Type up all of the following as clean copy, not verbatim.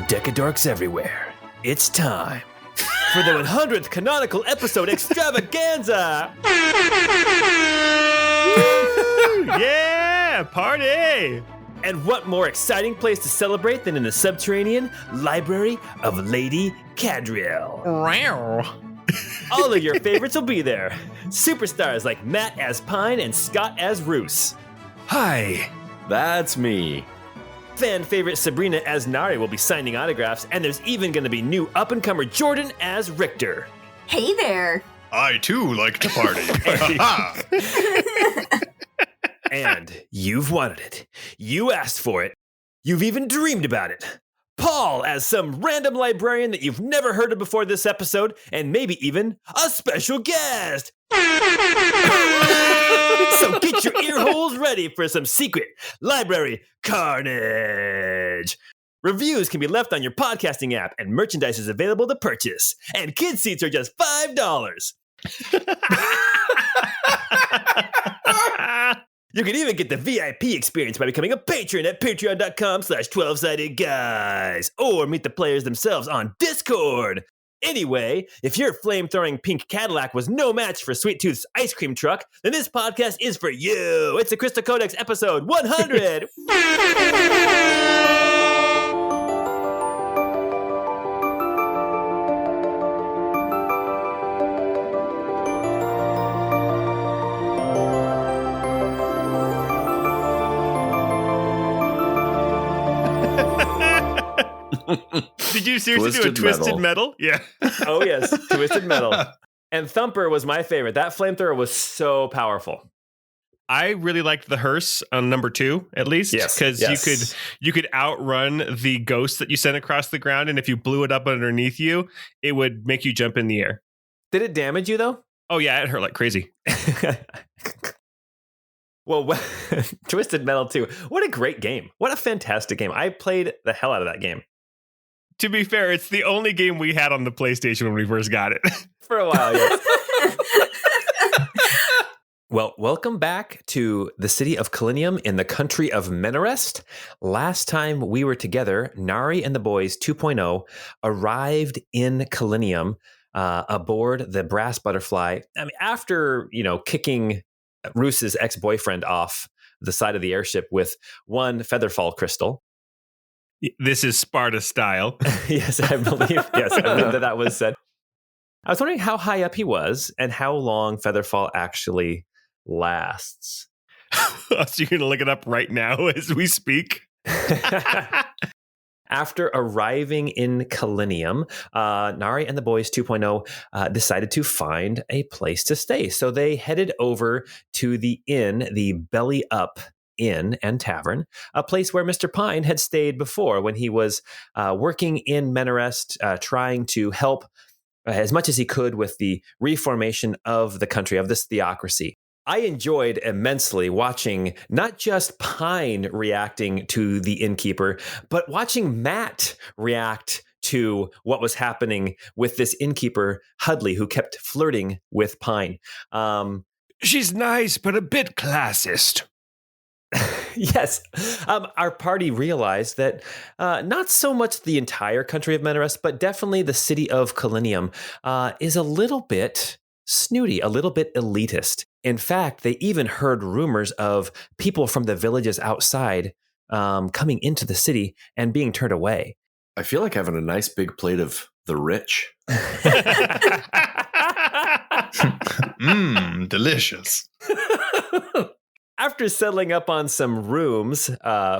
Decadorks everywhere. It's time for the 100th canonical episode extravaganza! Yeah, party! And what more exciting place to celebrate than in the subterranean library of Lady Kadriel? Wow. All of your favorites will be there. Superstars like Matt as Pine and Scott as Roos. Hi, that's me. Fan favorite Sabrina as Nari will be signing autographs, and there's even going to be new up-and-comer Jordan as Richter. Hey there. I too like to party. And you've wanted it. You asked for it. You've even dreamed about it. Paul as some random librarian that you've never heard of before this episode, and maybe even a special guest. So get your ear holes ready for some secret library carnage. Reviews can be left on your podcasting app, and merchandise is available to purchase. And kid seats are just $5. You can even get the VIP experience by becoming a patron at patreon.com/12sidedguys, or meet the players themselves on Discord. Anyway, if your flame-throwing pink Cadillac was no match for Sweet Tooth's ice cream truck, then this podcast is for you. It's the Crystal Codex episode 100. Did you seriously do a Twisted Metal? Yeah. Oh, yes. Twisted Metal. And Thumper was my favorite. That flamethrower was so powerful. I really liked the hearse on number 2, at least. Yes. Because you could outrun the ghost that you sent across the ground, and if you blew it up underneath you, it would make you jump in the air. Did it damage you, though? Oh, yeah, it hurt like crazy. Well, Twisted Metal 2. What a great game. What a fantastic game. I played the hell out of that game. To be fair, it's the only game we had on the PlayStation when we first got it. For a while, yes. Well, welcome back to the city of Kalinium in the country of Menarest. Last time we were together, Nari and the Boys 2.0 arrived in Kalinium aboard the Brass Butterfly. I mean, after, kicking Roos's ex-boyfriend off the side of the airship with one featherfall crystal. This is Sparta style. Yes, I believe that was said. I was wondering how high up he was and how long Featherfall actually lasts. So you're going to look it up right now as we speak? After arriving in Kalinium, Nari and the Boys 2.0 decided to find a place to stay. So they headed over to the inn, the Belly Up Inn and Tavern, a place where Mr. Pine had stayed before when he was working in Menarest, trying to help as much as he could with the reformation of the country, of this theocracy. I enjoyed immensely watching not just Pine reacting to the innkeeper, but watching Matt react to what was happening with this innkeeper, Hudley, who kept flirting with Pine. She's nice, but a bit classist. Yes. Our party realized that not so much the entire country of Menarest, but definitely the city of Kalinium is a little bit snooty, a little bit elitist. In fact, they even heard rumors of people from the villages outside coming into the city and being turned away. I feel like having a nice big plate of the rich. Delicious. After settling up on some rooms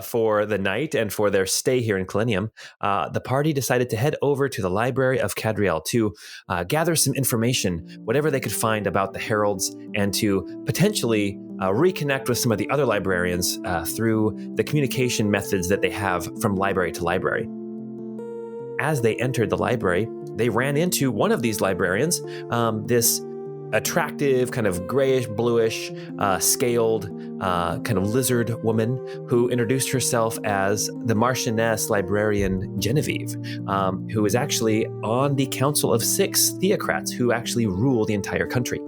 for the night and for their stay here in Kalinium, the party decided to head over to the library of Kadriel to gather some information, whatever they could find about the heralds, and to potentially reconnect with some of the other librarians through the communication methods that they have from library to library. As they entered the library, they ran into one of these librarians, this attractive, kind of grayish, bluish, scaled, kind of lizard woman who introduced herself as the Marchioness librarian Genevieve, who is actually on the Council of 6 Theocrats who actually rule the entire country.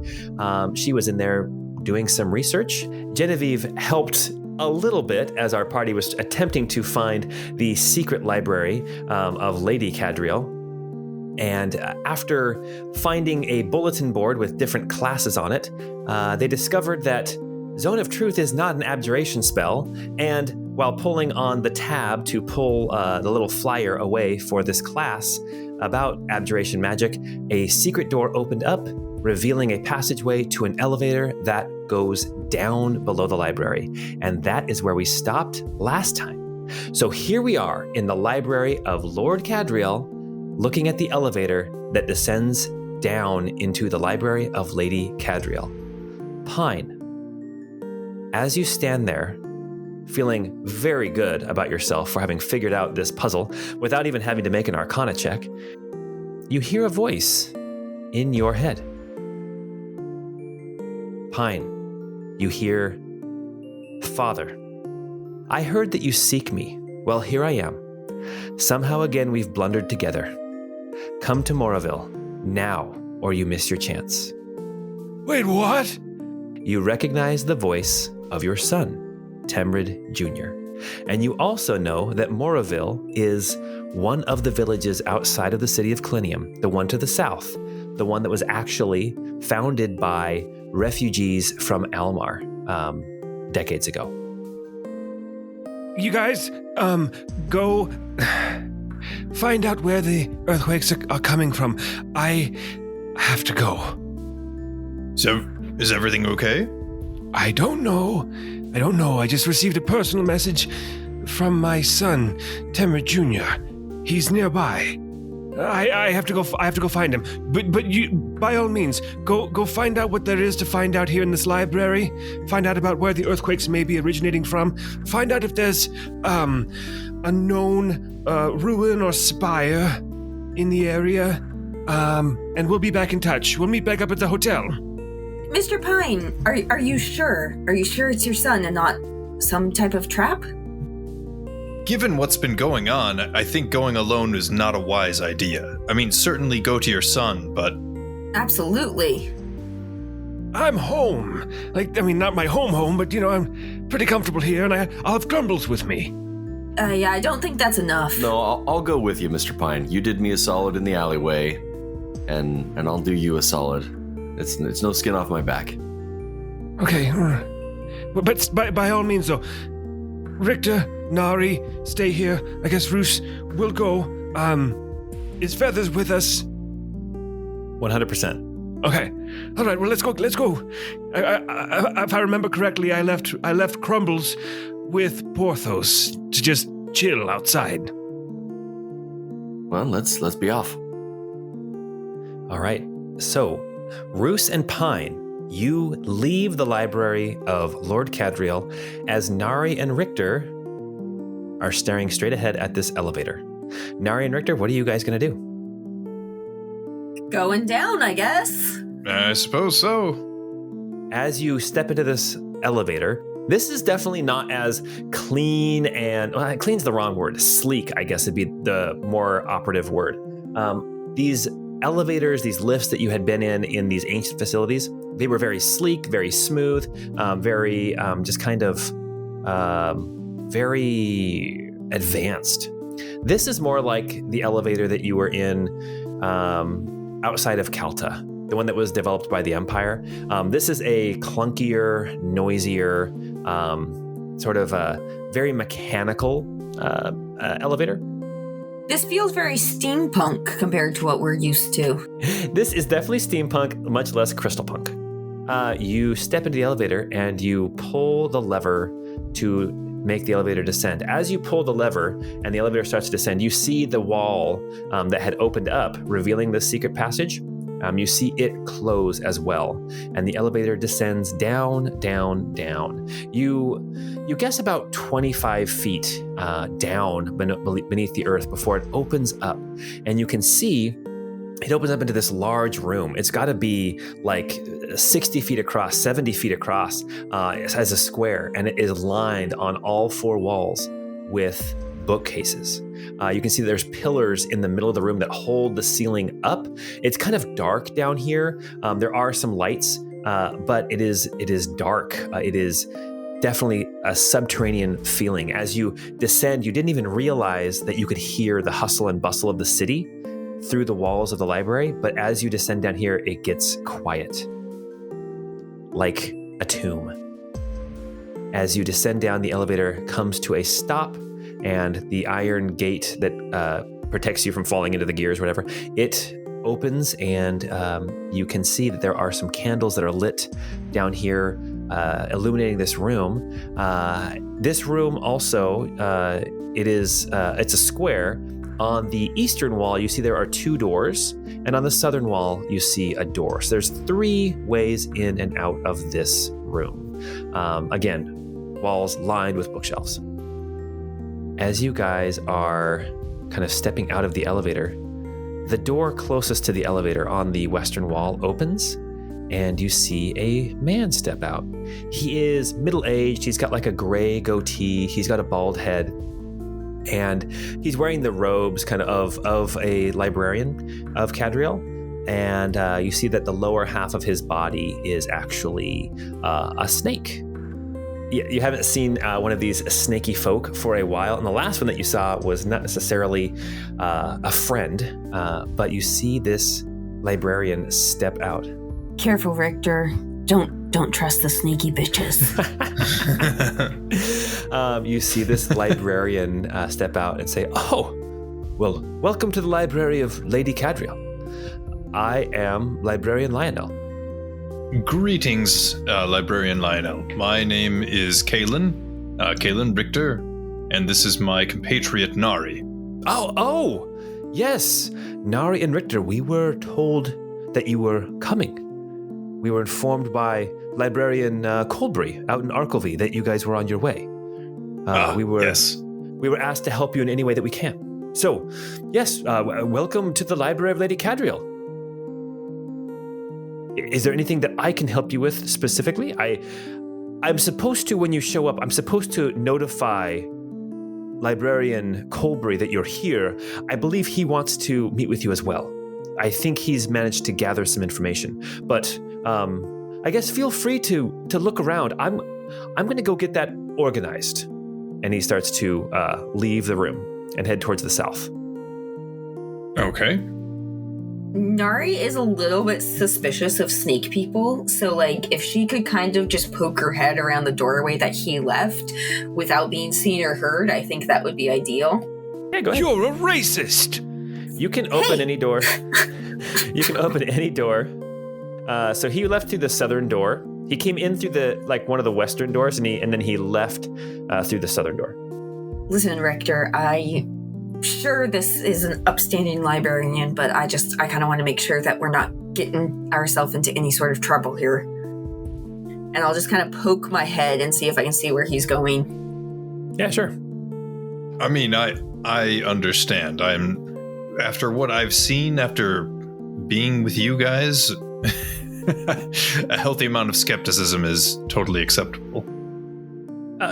She was in there doing some research. Genevieve helped a little bit as our party was attempting to find the secret library of Lady Kadriel. And after finding a bulletin board with different classes on it, they discovered that Zone of Truth is not an abjuration spell. And while pulling on the tab to pull the little flyer away for this class about abjuration magic, a secret door opened up, revealing a passageway to an elevator that goes down below the library. And that is where we stopped last time. So here we are in the library of Lord Kadriel, looking at the elevator that descends down into the library of Lady Kadriel. Pine, as you stand there, feeling very good about yourself for having figured out this puzzle without even having to make an Arcana check, you hear a voice in your head. Pine, you hear, "Father, I heard that you seek me. Well, here I am. Somehow again we've blundered together. Come to Moraville, now, or you miss your chance." Wait, what? You recognize the voice of your son, Temrid Jr. And you also know that Moraville is one of the villages outside of the city of Clinium, the one to the south, the one that was actually founded by refugees from Almar decades ago. You guys, go find out where the earthquakes are coming from. I have to go. So, is everything okay? I don't know. I just received a personal message from my son, Temrid Jr. He's nearby. I have to go. I have to go find him. But you, by all means, go find out what there is to find out here in this library. Find out about where the earthquakes may be originating from. Find out if there's a known ruin or spire in the area. And we'll be back in touch. We'll meet back up at the hotel. Mr. Pine, are you sure? Are you sure it's your son and not some type of trap? Given what's been going on, I think going alone is not a wise idea. I mean, certainly go to your son, but... Absolutely. I'm home. Not my home, but, I'm pretty comfortable here, and I'll have Crumbles with me. Yeah, I don't think that's enough. No, I'll go with you, Mr. Pine. You did me a solid in the alleyway, and I'll do you a solid. It's no skin off my back. Okay, but by all means, though, Richter, Nari, stay here. I guess Roos will go. Is Feathers with us? 100%. Okay. All right. Well, let's go. If I remember correctly, I left Crumbles with Porthos to just chill outside. Well, let's be off. All right. So, Roos and Pine, you leave the library of Lord Kadriel as Nari and Richter are staring straight ahead at this elevator. Nari and Richter, what are you guys going to do? Going down, I guess. I suppose so. As you step into this elevator, this is definitely not as clean and... Well, clean's the wrong word. Sleek, I guess, would be the more operative word. These elevators, these lifts that you had been in these ancient facilities, they were very sleek, very smooth, very just kind of very advanced. This is more like the elevator that you were in outside of Calta, the one that was developed by the Empire. This is a clunkier, noisier, sort of a very mechanical elevator. This feels very steampunk compared to what we're used to. This is definitely steampunk, much less crystal punk. You step into the elevator and you pull the lever to make the elevator descend. As you pull the lever and the elevator starts to descend, you see the wall that had opened up, revealing the secret passage. You see it close as well, and the elevator descends down, down, down. You guess about 25 feet down beneath the earth before it opens up, and you can see it opens up into this large room. It's got to be like 60 feet across, 70 feet across as a square, and it is lined on all four walls with bookcases. You can see there's pillars in the middle of the room that hold the ceiling up. It's kind of dark down here. There are some lights, but it is dark. It is definitely a subterranean feeling. As you descend, you didn't even realize that you could hear the hustle and bustle of the city through the walls of the library, but as you descend down here, it gets quiet, like a tomb. As you descend down, the elevator comes to a stop, and the iron gate that protects you from falling into the gears, whatever, it opens, and you can see that there are some candles that are lit down here, illuminating this room. This room also, it's a square. On the eastern wall, you see there are 2 doors, and on the southern wall, you see a door. So there's 3 ways in and out of this room. Again, walls lined with bookshelves. As you guys are kind of stepping out of the elevator, the door closest to the elevator on the western wall opens, and you see a man step out. He is middle-aged. He's got like a gray goatee. He's got a bald head. And he's wearing the robes kind of a librarian of Kadriel. And you see that the lower half of his body is actually a snake. You haven't seen one of these snaky folk for a while. And the last one that you saw was not necessarily a friend, but you see this librarian step out. Careful, Richter. Don't trust the sneaky bitches. You see this librarian step out and say, "Oh, well, welcome to the library of Lady Kadriel. I am Librarian Lionel." Greetings, Librarian Lionel. My name is Kalen Richter, and this is my compatriot Nari. Oh, yes, Nari and Richter. We were told that you were coming. We were informed by Librarian Colbury out in Arkelvy that you guys were on your way. Yes. We were asked to help you in any way that we can. So, yes, welcome to the library of Lady Kadriel. Is there anything that I can help you with specifically? I'm supposed to, when you show up, I'm supposed to notify Librarian Colbury that you're here. I believe he wants to meet with you as well. I think he's managed to gather some information, but I guess feel free to look around. I'm going to go get that organized. And he starts to leave the room and head towards the south. Okay. Nari is a little bit suspicious of snake people, so like if she could kind of just poke her head around the doorway that he left without being seen or heard, I think that would be ideal. Yeah, go ahead. You're a racist! You can open any door. You can open any door. So he left through the southern door. He came in through one of the western doors, and then he left through the southern door. Listen, Richter, I'm sure this is an upstanding librarian, but I kind of want to make sure that we're not getting ourselves into any sort of trouble here. And I'll just kind of poke my head and see if I can see where he's going. Yeah, sure. I mean, I understand. After what I've seen, after being with you guys, a healthy amount of skepticism is totally acceptable.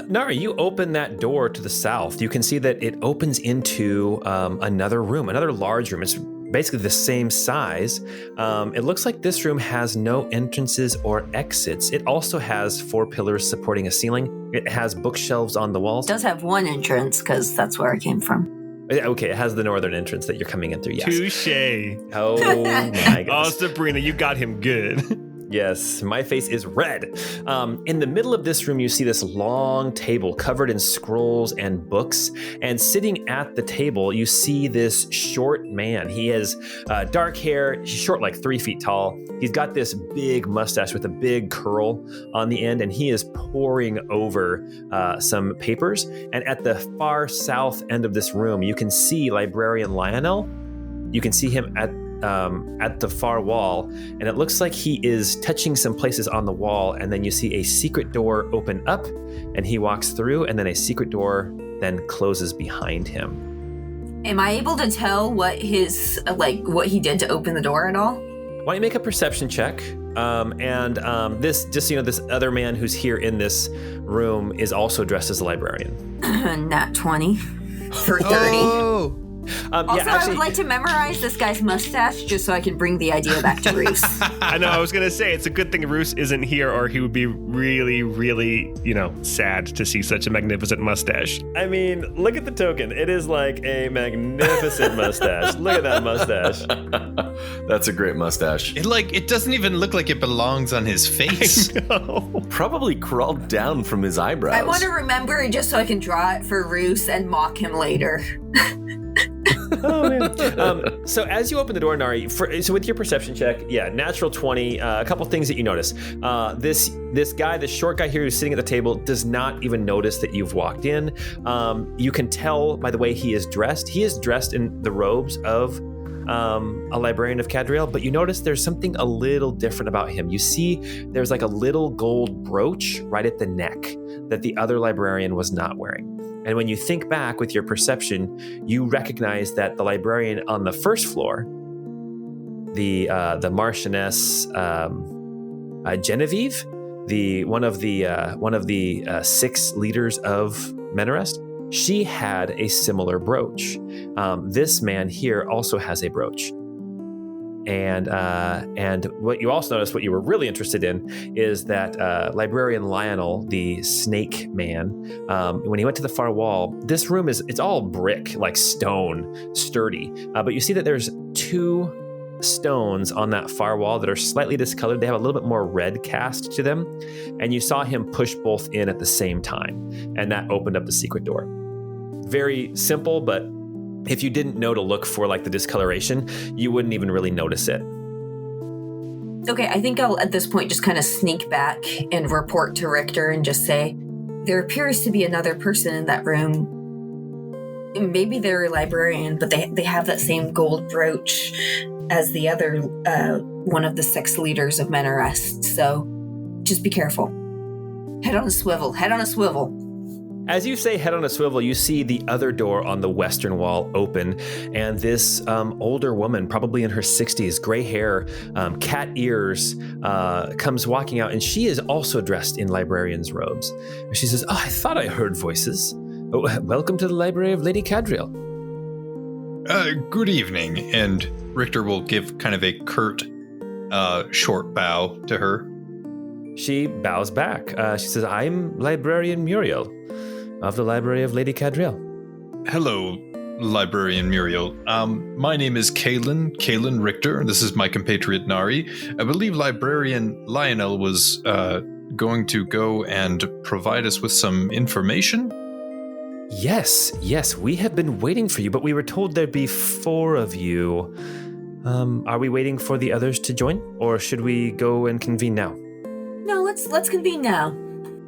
Nari, you open that door to the south. You can see that it opens into another room, another large room. It's basically the same size. It looks like this room has no entrances or exits. It also has 4 pillars supporting a ceiling. It has bookshelves on the walls. It does have one entrance, because that's where I came from. Okay, it has the northern entrance that you're coming in through, yes. Touche. Oh, my goodness. Oh, Sabrina, you got him good. Yes, my face is red. In the middle of this room, you see this long table covered in scrolls and books. And sitting at the table, you see this short man. He has dark hair. He's short, like 3 feet tall. He's got this big mustache with a big curl on the end, and he is poring over some papers. And at the far south end of this room, you can see Librarian Lionel. You can see him at the far wall, and it looks like he is touching some places on the wall, and then you see a secret door open up, and he walks through, and then a secret door then closes behind him. Am I able to tell what what he did to open the door at all? Why don't you make a perception check? This other man who's here in this room is also dressed as a librarian. Nat 20 for 30. Oh, I would like to memorize this guy's mustache just so I can bring the idea back to Roos. I know, I was going to say, it's a good thing Roos isn't here or he would be really, really, sad to see such a magnificent mustache. I mean, look at the token. It is like a magnificent mustache. Look at that mustache. That's a great mustache. It doesn't even look like it belongs on his face. Probably crawled down from his eyebrows. I want to remember it just so I can draw it for Roos and mock him later. Oh, man. So as you open the door, Nari, so with your perception check, natural 20, a couple things that you notice. This guy, this short guy here who's sitting at the table, does not even notice that you've walked in. You can tell by the way he is dressed. He is dressed in the robes of a librarian of Kadriel, but you notice there's something a little different about him. You see there's like a little gold brooch right at the neck that the other librarian was not wearing. And when you think back with your perception, you recognize that the librarian on the first floor, the Marchioness Genevieve, one of the 6 leaders of Menarest, she had a similar brooch. This man here also has a brooch. And what you also noticed, what you were really interested in, is that Librarian Lionel, the snake man, when he went to the far wall, this room it's all brick, like stone, sturdy. But you see that there's 2 stones on that far wall that are slightly discolored. They have a little bit more red cast to them. And you saw him push both in at the same time. And that opened up the secret door. Very simple, but if you didn't know to look for like the discoloration, you wouldn't even really notice it. Okay, I think I'll at this point just kind of sneak back and report to Richter and just say, there appears to be another person in that room. Maybe they're a librarian, but they have that same gold brooch as the other one of the 6 leaders of Menarest. So just be careful. Head on a swivel. As you say head on a swivel, you see the other door on the western wall open, and this older woman, probably in her 60s, gray hair, cat ears, comes walking out, and she is also dressed in librarian's robes. And she says, "Oh, I thought I heard voices. Oh, welcome to the library of Lady Kadriel." Good evening. And Richter will give kind of a curt, short bow to her. She bows back. She says, "I'm Librarian Muriel of the Library of Lady Kadriel." Hello, Librarian Muriel. My name is Kalen Richter. This is my compatriot Nari. I believe Librarian Lionel was going to go and provide us with some information. Yes, we have been waiting for you, but we were told there'd be 4 of you. Are we waiting for the others to join, or should we go and convene now? No, let's convene now.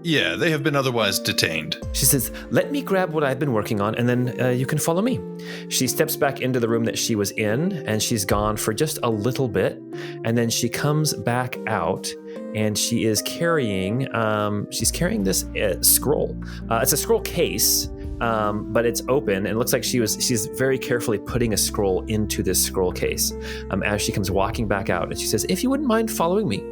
Yeah, they have been otherwise detained. She says, "Let me grab what I've been working on, and then you can follow me." She steps back into the room that she was in, and she's gone for just a little bit, and then she comes back out, and she is carrying this scroll. It's a scroll case, but it's open, and it looks like she's very carefully putting a scroll into this scroll case as she comes walking back out, and she says, "If you wouldn't mind following me."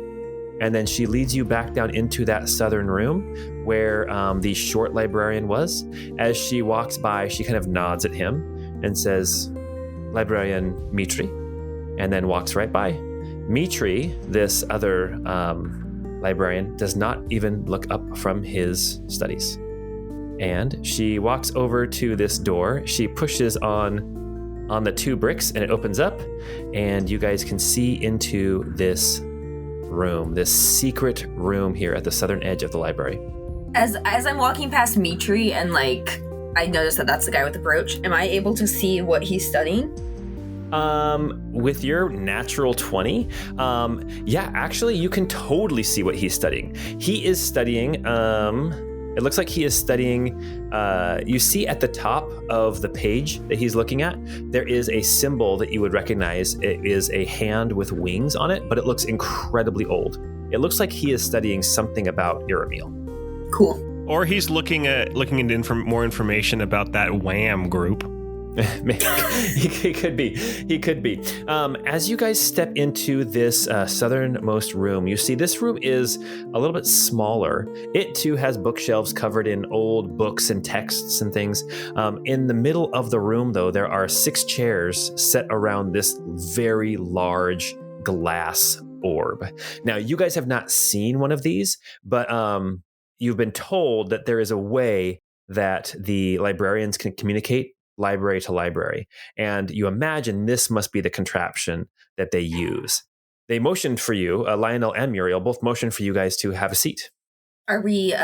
And then she leads you back down into that southern room where the short librarian was. As she walks by, she kind of nods at him and says, "Librarian Mitri," and then walks right by. Mitri, this other librarian, does not even look up from his studies. And she walks over to this door. She pushes on the 2 bricks, and it opens up, and you guys can see into this room, this secret room here at the southern edge of the library. As I'm walking past Mitri and I notice that that's the guy with the brooch, am I able to see what he's studying? With your natural 20, actually you can totally see what he's studying. He is studying, it looks like he is studying, you see at the top of the page that he's looking at, there is a symbol that you would recognize. It is a hand with wings on it, but it looks incredibly old. It looks like he is studying something about Iramil. Cool. Or he's looking into more information about that WHAM group. He could be. He could be. As you guys step into this southernmost room, you see this room is a little bit smaller. It too has bookshelves covered in old books and texts and things. In the middle of the room, though, there are 6 chairs set around this very large glass orb. Now, you guys have not seen one of these, but you've been told that there is a way that the librarians can communicate library to library. And you imagine this must be the contraption that they use. They motioned for you, Lionel and Muriel, both motioned for you guys to have a seat. Are we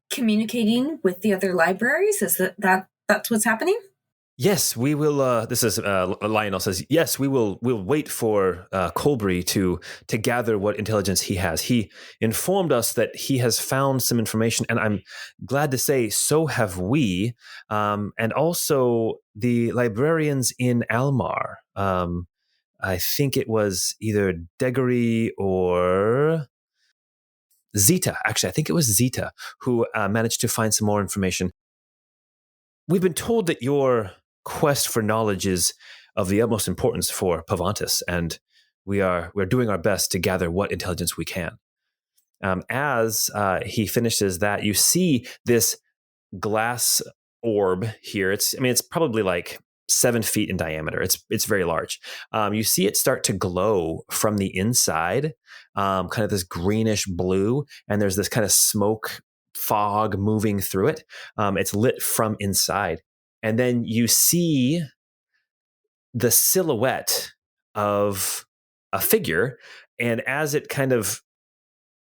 communicating with the other libraries? Is that's what's happening? Yes, we will. This is Lionel says, yes, we'll wait for Colbury to gather what intelligence he has. He informed us that he has found some information, and I'm glad to say so have we. And also the librarians in Almar. I think it was either Degory or Zeta. Actually, I think it was Zeta who managed to find some more information. We've been told that your quest for knowledge is of the utmost importance for Pavantis, and we're doing our best to gather what intelligence we can. As he finishes that, you see this glass orb here. It's probably like 7 feet in diameter. It's very large. You see it start to glow from the inside, kind of this greenish blue, and there's this kind of smoke fog moving through it. It's lit from inside. And then you see the silhouette of a figure. And as it kind of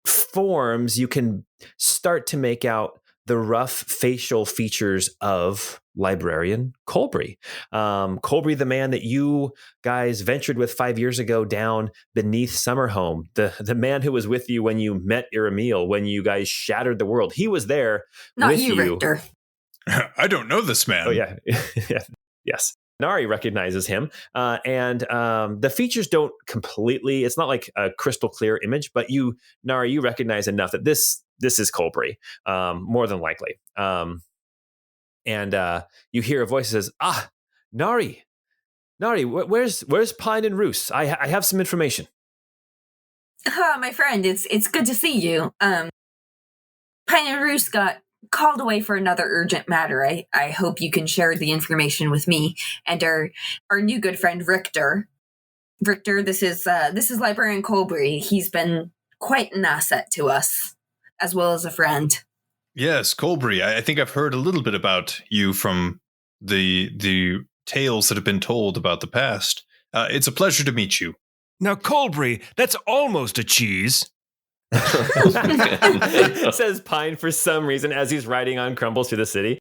forms, you can start to make out the rough facial features of librarian Colbury. Colbury, the man that you guys ventured with 5 years ago down beneath Summerhome, the man who was with you when you met Iramil, when you guys shattered the world. He was there. Not with you, Richter. I don't know this man. Oh, yeah. Yes. Nari recognizes him. And the features don't completely, it's not like a crystal clear image, but Nari, you recognize enough that this is Colbury, more than likely. And you hear a voice that says, Nari, where's Pine and Roos? I have some information. My friend, it's good to see you. Pine and Roos got called away for another urgent matter. I hope you can share the information with me and our new good friend Richter. Richter, this is Librarian Colbury. He's been quite an asset to us, as well as a friend. Yes, Colbury. I think I've heard a little bit about you from the tales that have been told about the past. It's a pleasure to meet you. Now, Colbury, that's almost a cheese. Says Pine for some reason as he's riding on Crumbles through the city.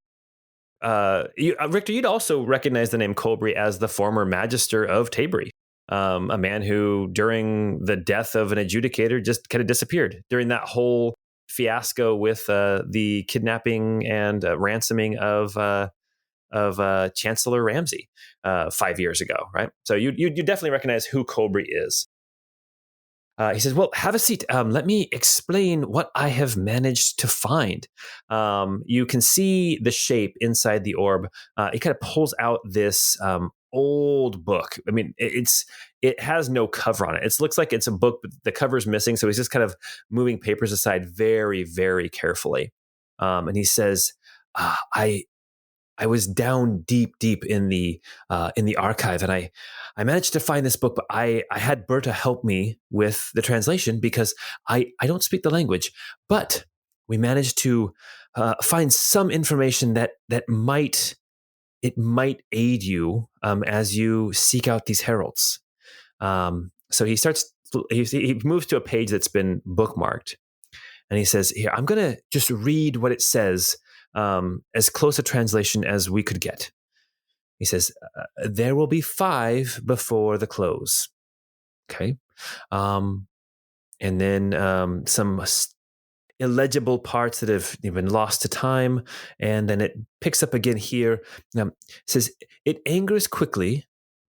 Richter, you'd also recognize the name Colbury as the former Magister of Tabery, a man who, during the death of an adjudicator, just kind of disappeared during that whole fiasco with the kidnapping and ransoming of Chancellor Ramsey 5 years ago, right? So you definitely recognize who Colbury is. He says, well, have a seat. Let me explain what I have managed to find. You can see the shape inside the orb. It kind of pulls out this old book. I mean, it has no cover on it. It looks like it's a book, but the cover's missing. So he's just kind of moving papers aside very, very carefully. And he says, I was down deep in the archive, and I managed to find this book, but I had Berta help me with the translation because I don't speak the language. But we managed to find some information that might aid you as you seek out these heralds. So he moves to a page that's been bookmarked, and he says, "Here, I'm going to just read what it says." As close a translation as we could get. He says, there will be 5 before the close. Okay. And then some illegible parts that have been lost to time. And then it picks up again here. It says, it angers quickly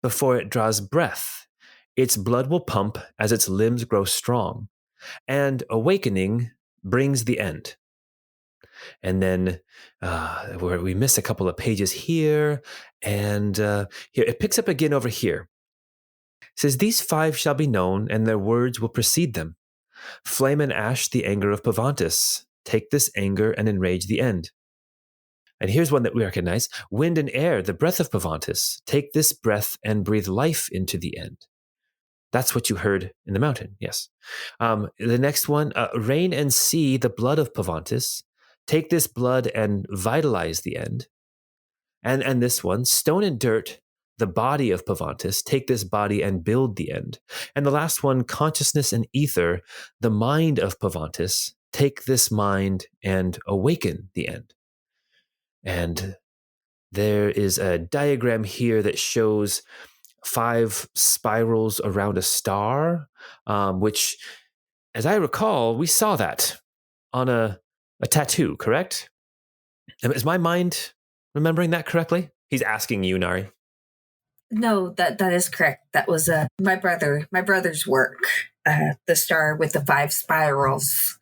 before it draws breath. Its blood will pump as its limbs grow strong. And awakening brings the end. And then where we miss a couple of pages here, and here it picks up again over here. It says, "These 5 shall be known, and their words will precede them. Flame and ash, the anger of Pavantis. Take this anger and enrage the end." And here's one that we recognize. "Wind and air, the breath of Pavantis. Take this breath and breathe life into the end." That's what you heard in the mountain, yes. The next one, "Rain and sea, the blood of Pavantis. Take this blood and vitalize the end." And this one, "Stone and dirt, the body of Pavantis. Take this body and build the end." And the last one, "Consciousness and ether, the mind of Pavantis. Take this mind and awaken the end." And there is a diagram here that shows 5 spirals around a star, which, as I recall, we saw that on a tattoo, correct? Is my mind remembering that correctly? He's asking you, Nari. No, that is correct. That was my brother's work. The star with the 5 spirals.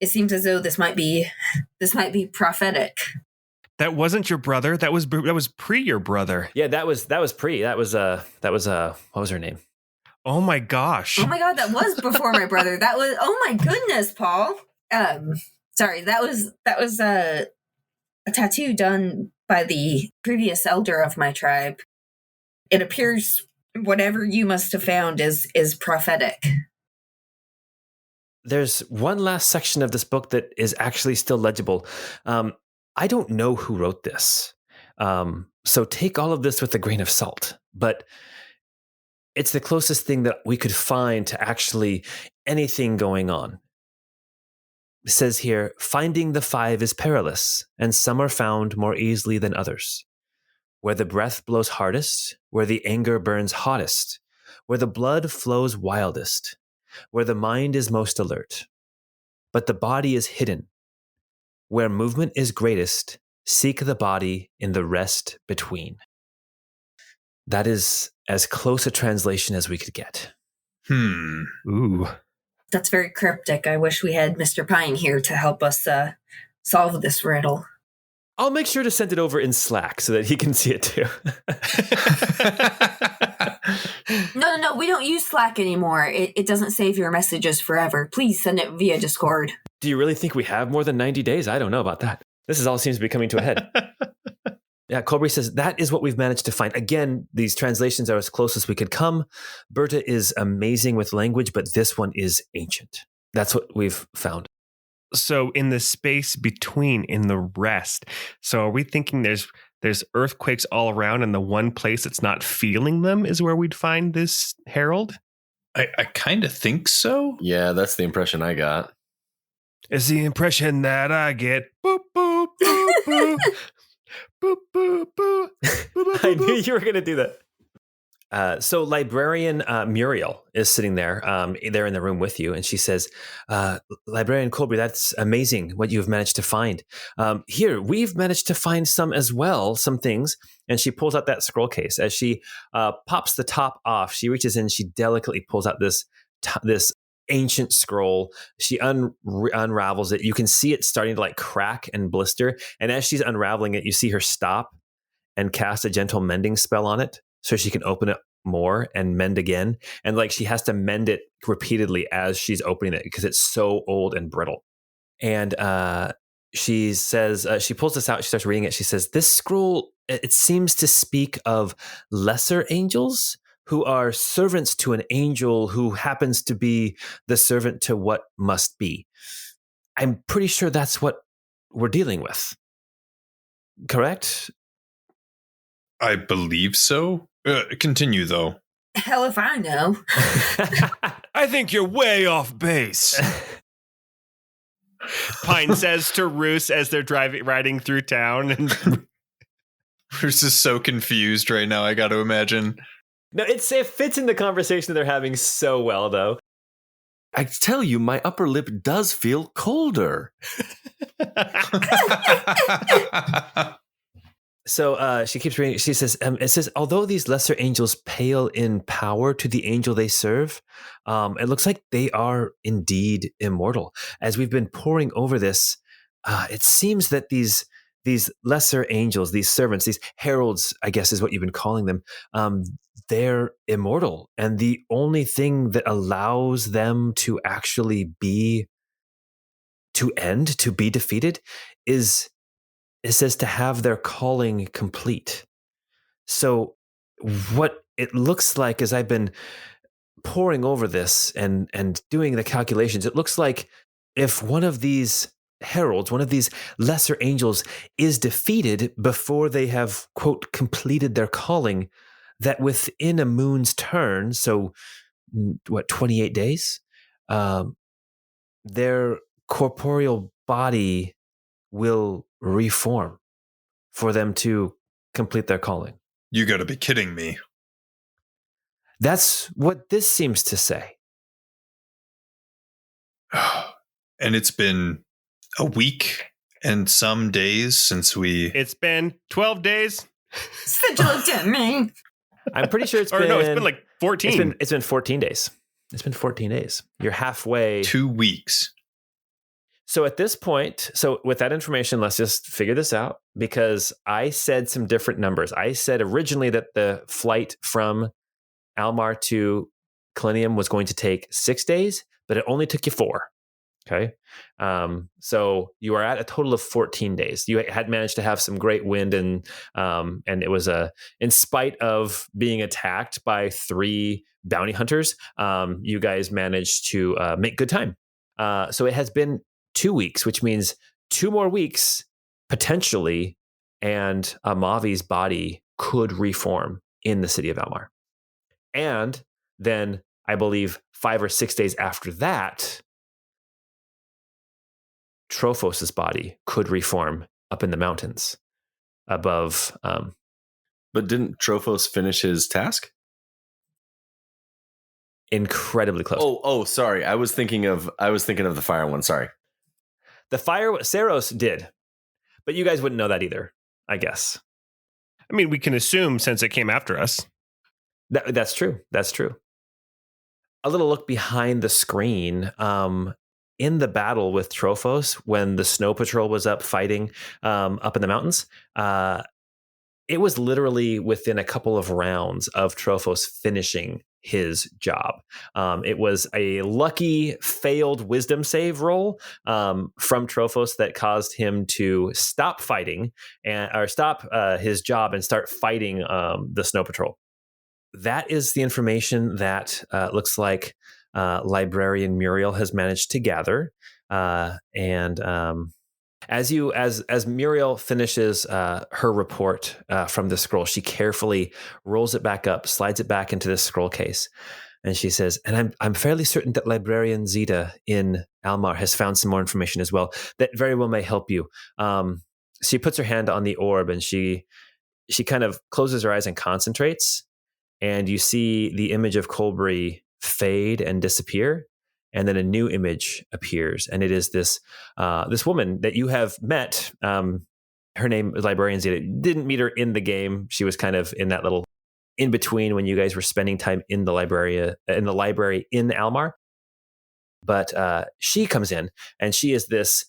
It seems as though this might be prophetic. That wasn't your brother. That was pre your brother. Yeah, that was pre. That was what was her name? Oh my gosh. Oh my god, that was before my brother. That was, oh my goodness, Paul. Sorry, that was a tattoo done by the previous elder of my tribe. It appears whatever you must have found is prophetic. There's one last section of this book that is actually still legible. I don't know who wrote this, so take all of this with a grain of salt. But it's the closest thing that we could find to actually anything going on. It says here, "Finding the 5 is perilous, and some are found more easily than others. Where the breath blows hardest, where the anger burns hottest, where the blood flows wildest, where the mind is most alert. But the body is hidden. Where movement is greatest, seek the body in the rest between." That is as close a translation as we could get. Ooh. That's very cryptic. I wish we had Mr. Pine here to help us solve this riddle. I'll make sure to send it over in Slack so that he can see it too. No, we don't use Slack anymore. It doesn't save your messages forever. Please send it via Discord. Do you really think we have more than 90 days? I don't know about that. This is all seems to be coming to a head. Yeah, Colby says, "That is what we've managed to find." Again, these translations are as close as we could come. Berta is amazing with language, but this one is ancient. That's what we've found. So in the space between, in the rest, so are we thinking there's earthquakes all around, and the one place that's not feeling them is where we'd find this herald? I kind of think so. Yeah, that's the impression I got. Is the impression that I get. Boop, boop, boop, boop. Boop, boop, boop. Boop, boop, I boop, knew boop. you were going to do that. So librarian Muriel is sitting there. They're in the room with you, and she says, "Librarian Colby, that's amazing what you've managed to find. Here, we've managed to find some as well, some things." And she pulls out that scroll case. As she pops the top off, she reaches in, she delicately pulls out this ancient scroll. She unravels it. You can see it starting to like crack and blister. And as she's unraveling it, you see her stop and cast a gentle mending spell on it so she can open it more and mend again. And like she has to mend it repeatedly as she's opening it because it's so old and brittle. And she says, she pulls this out. She starts reading it. She says, "This scroll, it seems to speak of lesser angels who are servants to an angel who happens to be the servant to what must be." I'm pretty sure that's what we're dealing with. Correct? I believe so. Continue, though. Hell if I know. I think you're way off base. Pine says to Roos as they're riding through town. And Bruce is so confused right now, I got to imagine. No, it fits in the conversation they're having so well, though. I tell you, my upper lip does feel colder. So she keeps reading. She says, it says, "Although these lesser angels pale in power to the angel they serve, it looks like they are indeed immortal. As we've been poring over this, it seems that these lesser angels, these servants, these heralds, I guess is what you've been calling them, they're immortal. And the only thing that allows them to actually be, to be defeated, is, it says, to have their calling complete. So what it looks like, as I've been poring over this and doing the calculations, it looks like if one of these heralds, one of these lesser angels, is defeated before they have, quote, completed their calling, that within a moon's turn, so 28 days, their corporeal body will reform for them to complete their calling. You got to be kidding me. That's what this seems to say. And it's been a week and some days since we... It's been 12 days. Such a damning. I'm pretty sure it's Or been... no, it's been like 14. It's been 14 days. It's been 14 days. You're halfway. 2 weeks. So at this point, so with that information, let's just figure this out, because I said some different numbers. I said originally that the flight from Almar to Kalinium was going to take 6 days, but it only took you 4. Okay. So you are at a total of 14 days. You had managed to have some great wind, and it was in spite of being attacked by 3 bounty hunters, you guys managed to make good time. So it has been 2 weeks, which means 2 more weeks potentially, and Amavi's body could reform in the city of Almar. And then I believe 5 or 6 days after that, Trophos's body could reform up in the mountains above. But didn't Trophos finish his task? Incredibly close. Oh, sorry. I was thinking of the fire one. Sorry. The fire, Saros did, but you guys wouldn't know that either, I guess. I mean, we can assume since it came after us. That's true. That's true. A little look behind the screen. In the battle with Trophos, when the Snow Patrol was up fighting up in the mountains, it was literally within a couple of rounds of Trophos finishing his job. It was a lucky failed wisdom save roll from Trophos that caused him to stop fighting or stop his job and start fighting the Snow Patrol. That is the information that looks like librarian Muriel has managed to gather. As Muriel finishes her report from the scroll, she carefully rolls it back up, slides it back into the scroll case, and she says, "And I'm fairly certain that librarian Zeta in Almar has found some more information as well that very well may help you." She puts her hand on the orb, and she kind of closes her eyes and concentrates, and you see the image of Colbury fade and disappear. And then a new image appears, and it is this woman that you have met. Her name is Librarian Zeta. Didn't meet her in the game. She was kind of in that little in between when you guys were spending time in the library in Almar. But she comes in, and she is this.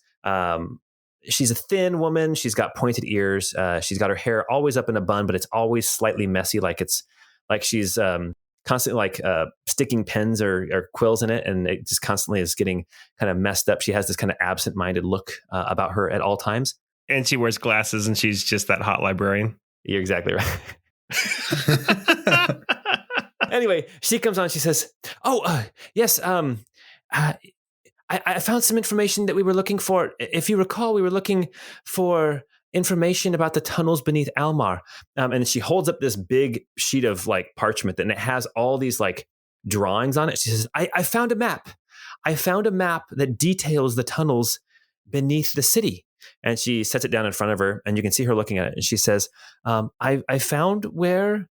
She's a thin woman. She's got pointed ears. She's got her hair always up in a bun, but it's always slightly messy, like she's constantly sticking pens or quills in it, and it just constantly is getting kind of messed up. She has this kind of absent-minded look about her at all times. And she wears glasses, and she's just that hot librarian. You're exactly right. Anyway, she comes on. She says, yes, I found some information that we were looking for. If you recall, we were looking for information about the tunnels beneath Almar. And she holds up this big sheet of parchment, and it has all these drawings on it. She says, I found a map. I found a map that details the tunnels beneath the city. And she sets it down in front of her, and you can see her looking at it. And she says, I found where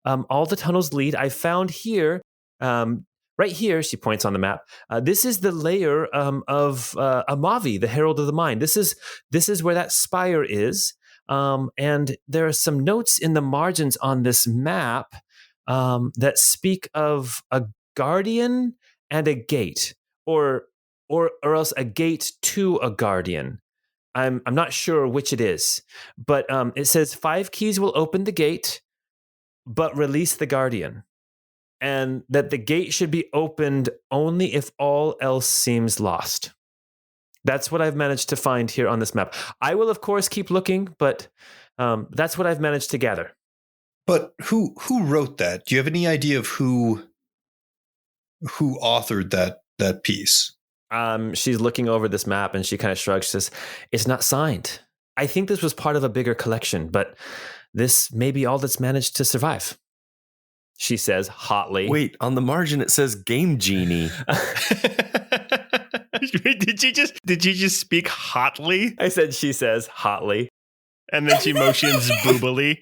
all the tunnels lead. I found here, right here, she points on the map. This is the lair of Amavi, the Herald of the Mind. This is where that spire is. And there are some notes in the margins on this map that speak of a guardian and a gate, or else a gate to a guardian. I'm not sure which it is, but it says 5 keys will open the gate, but release the guardian. And that the gate should be opened only if all else seems lost. That's what I've managed to find here on this map. I will, of course, keep looking, but that's what I've managed to gather. But who wrote that? Do you have any idea of who authored that piece? She's looking over this map and she kind of shrugs. She says, "It's not signed. I think this was part of a bigger collection, but this may be all that's managed to survive." She says hotly. Wait, on the margin it says Game Genie. Did she just speak hotly? I said she says hotly. And then she motions boobily.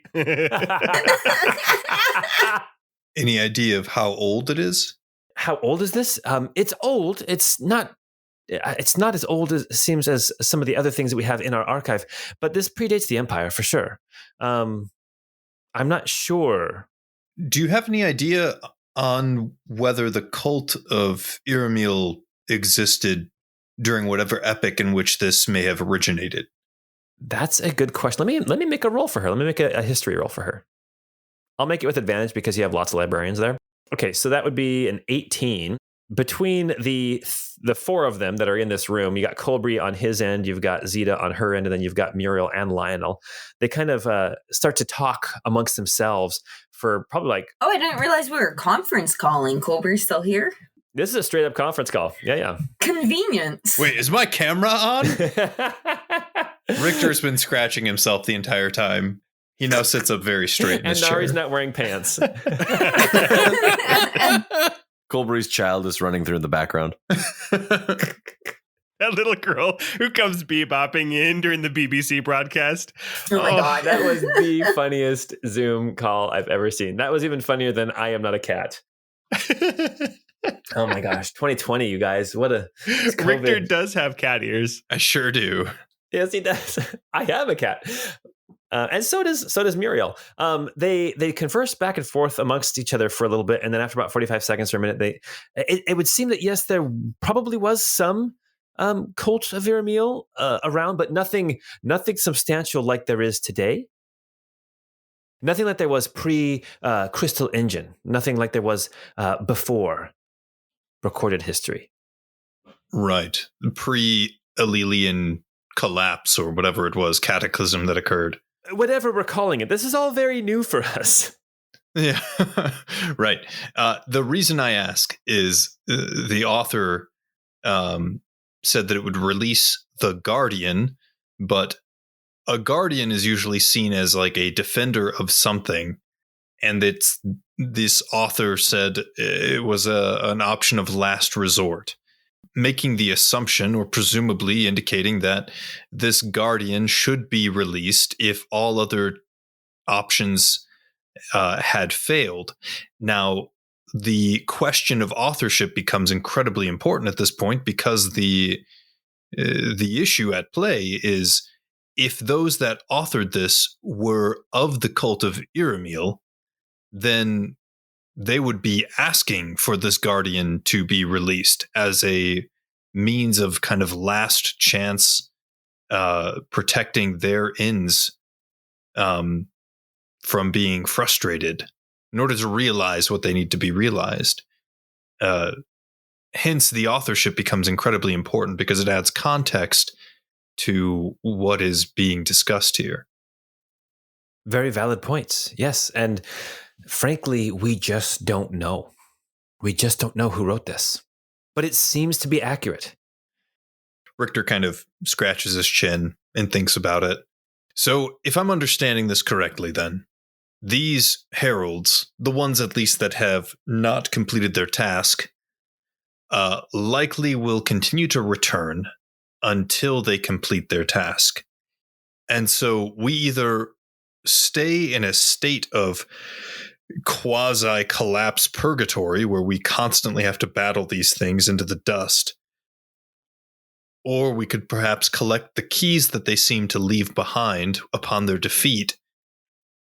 Any idea of how old it is? How old is this? It's old. It's not as old as it seems as some of the other things that we have in our archive, but this predates the Empire for sure. I'm not sure. Do you have any idea on whether the cult of Iramil existed during whatever epoch in which this may have originated? That's a good question. Let me make a roll for her. Let me make a history roll for her. I'll make it with advantage because you have lots of librarians there. Okay, so that would be an 18. Between the 4 of them that are in this room, you got Colbury on his end, you've got Zeta on her end, and then you've got Muriel and Lionel. They kind of start to talk amongst themselves for probably like... Oh, I didn't realize we were conference calling. Colbury's still here? This is a straight up conference call. Yeah. Convenience. Wait, is my camera on? Richter's been scratching himself the entire time. He now sits up very straight in his chair. And Nari's not wearing pants. Colbury's child is running through in the background. That little girl who comes bebopping in during the BBC broadcast. Oh my God. That was the funniest Zoom call I've ever seen. That was even funnier than I Am Not a Cat. Oh my gosh. 2020, you guys. What a... Richter does have cat ears. I sure do. Yes, he does. I have a cat. And so does Muriel. They converse back and forth amongst each other for a little bit, and then after about 45 seconds or a minute, it would seem that yes, there probably was some cult of Iramil around, but nothing substantial like there is today. Nothing like there was pre Crystal Engine. Nothing like there was before recorded history. Right, pre-Alelian collapse or whatever it was, cataclysm that occurred. Whatever we're calling it, this is all very new for us. Yeah, right. The reason I ask is the author said that it would release the Guardian, but a Guardian is usually seen as like a defender of something. And this author said it was an option of last resort, making the assumption or presumably indicating that this Guardian should be released if all other options had failed. Now, the question of authorship becomes incredibly important at this point because the issue at play is if those that authored this were of the cult of Iramil, then they would be asking for this Guardian to be released as a means of kind of last chance protecting their ends from being frustrated in order to realize what they need to be realized. Hence, the authorship becomes incredibly important because it adds context to what is being discussed here. Very valid points. Yes. And frankly, we just don't know. We just don't know who wrote this. But it seems to be accurate. Richter kind of scratches his chin and thinks about it. So if I'm understanding this correctly, then these heralds, the ones at least that have not completed their task, likely will continue to return until they complete their task. And so we either stay in a state of quasi-collapse purgatory where we constantly have to battle these things into the dust, or we could perhaps collect the keys that they seem to leave behind upon their defeat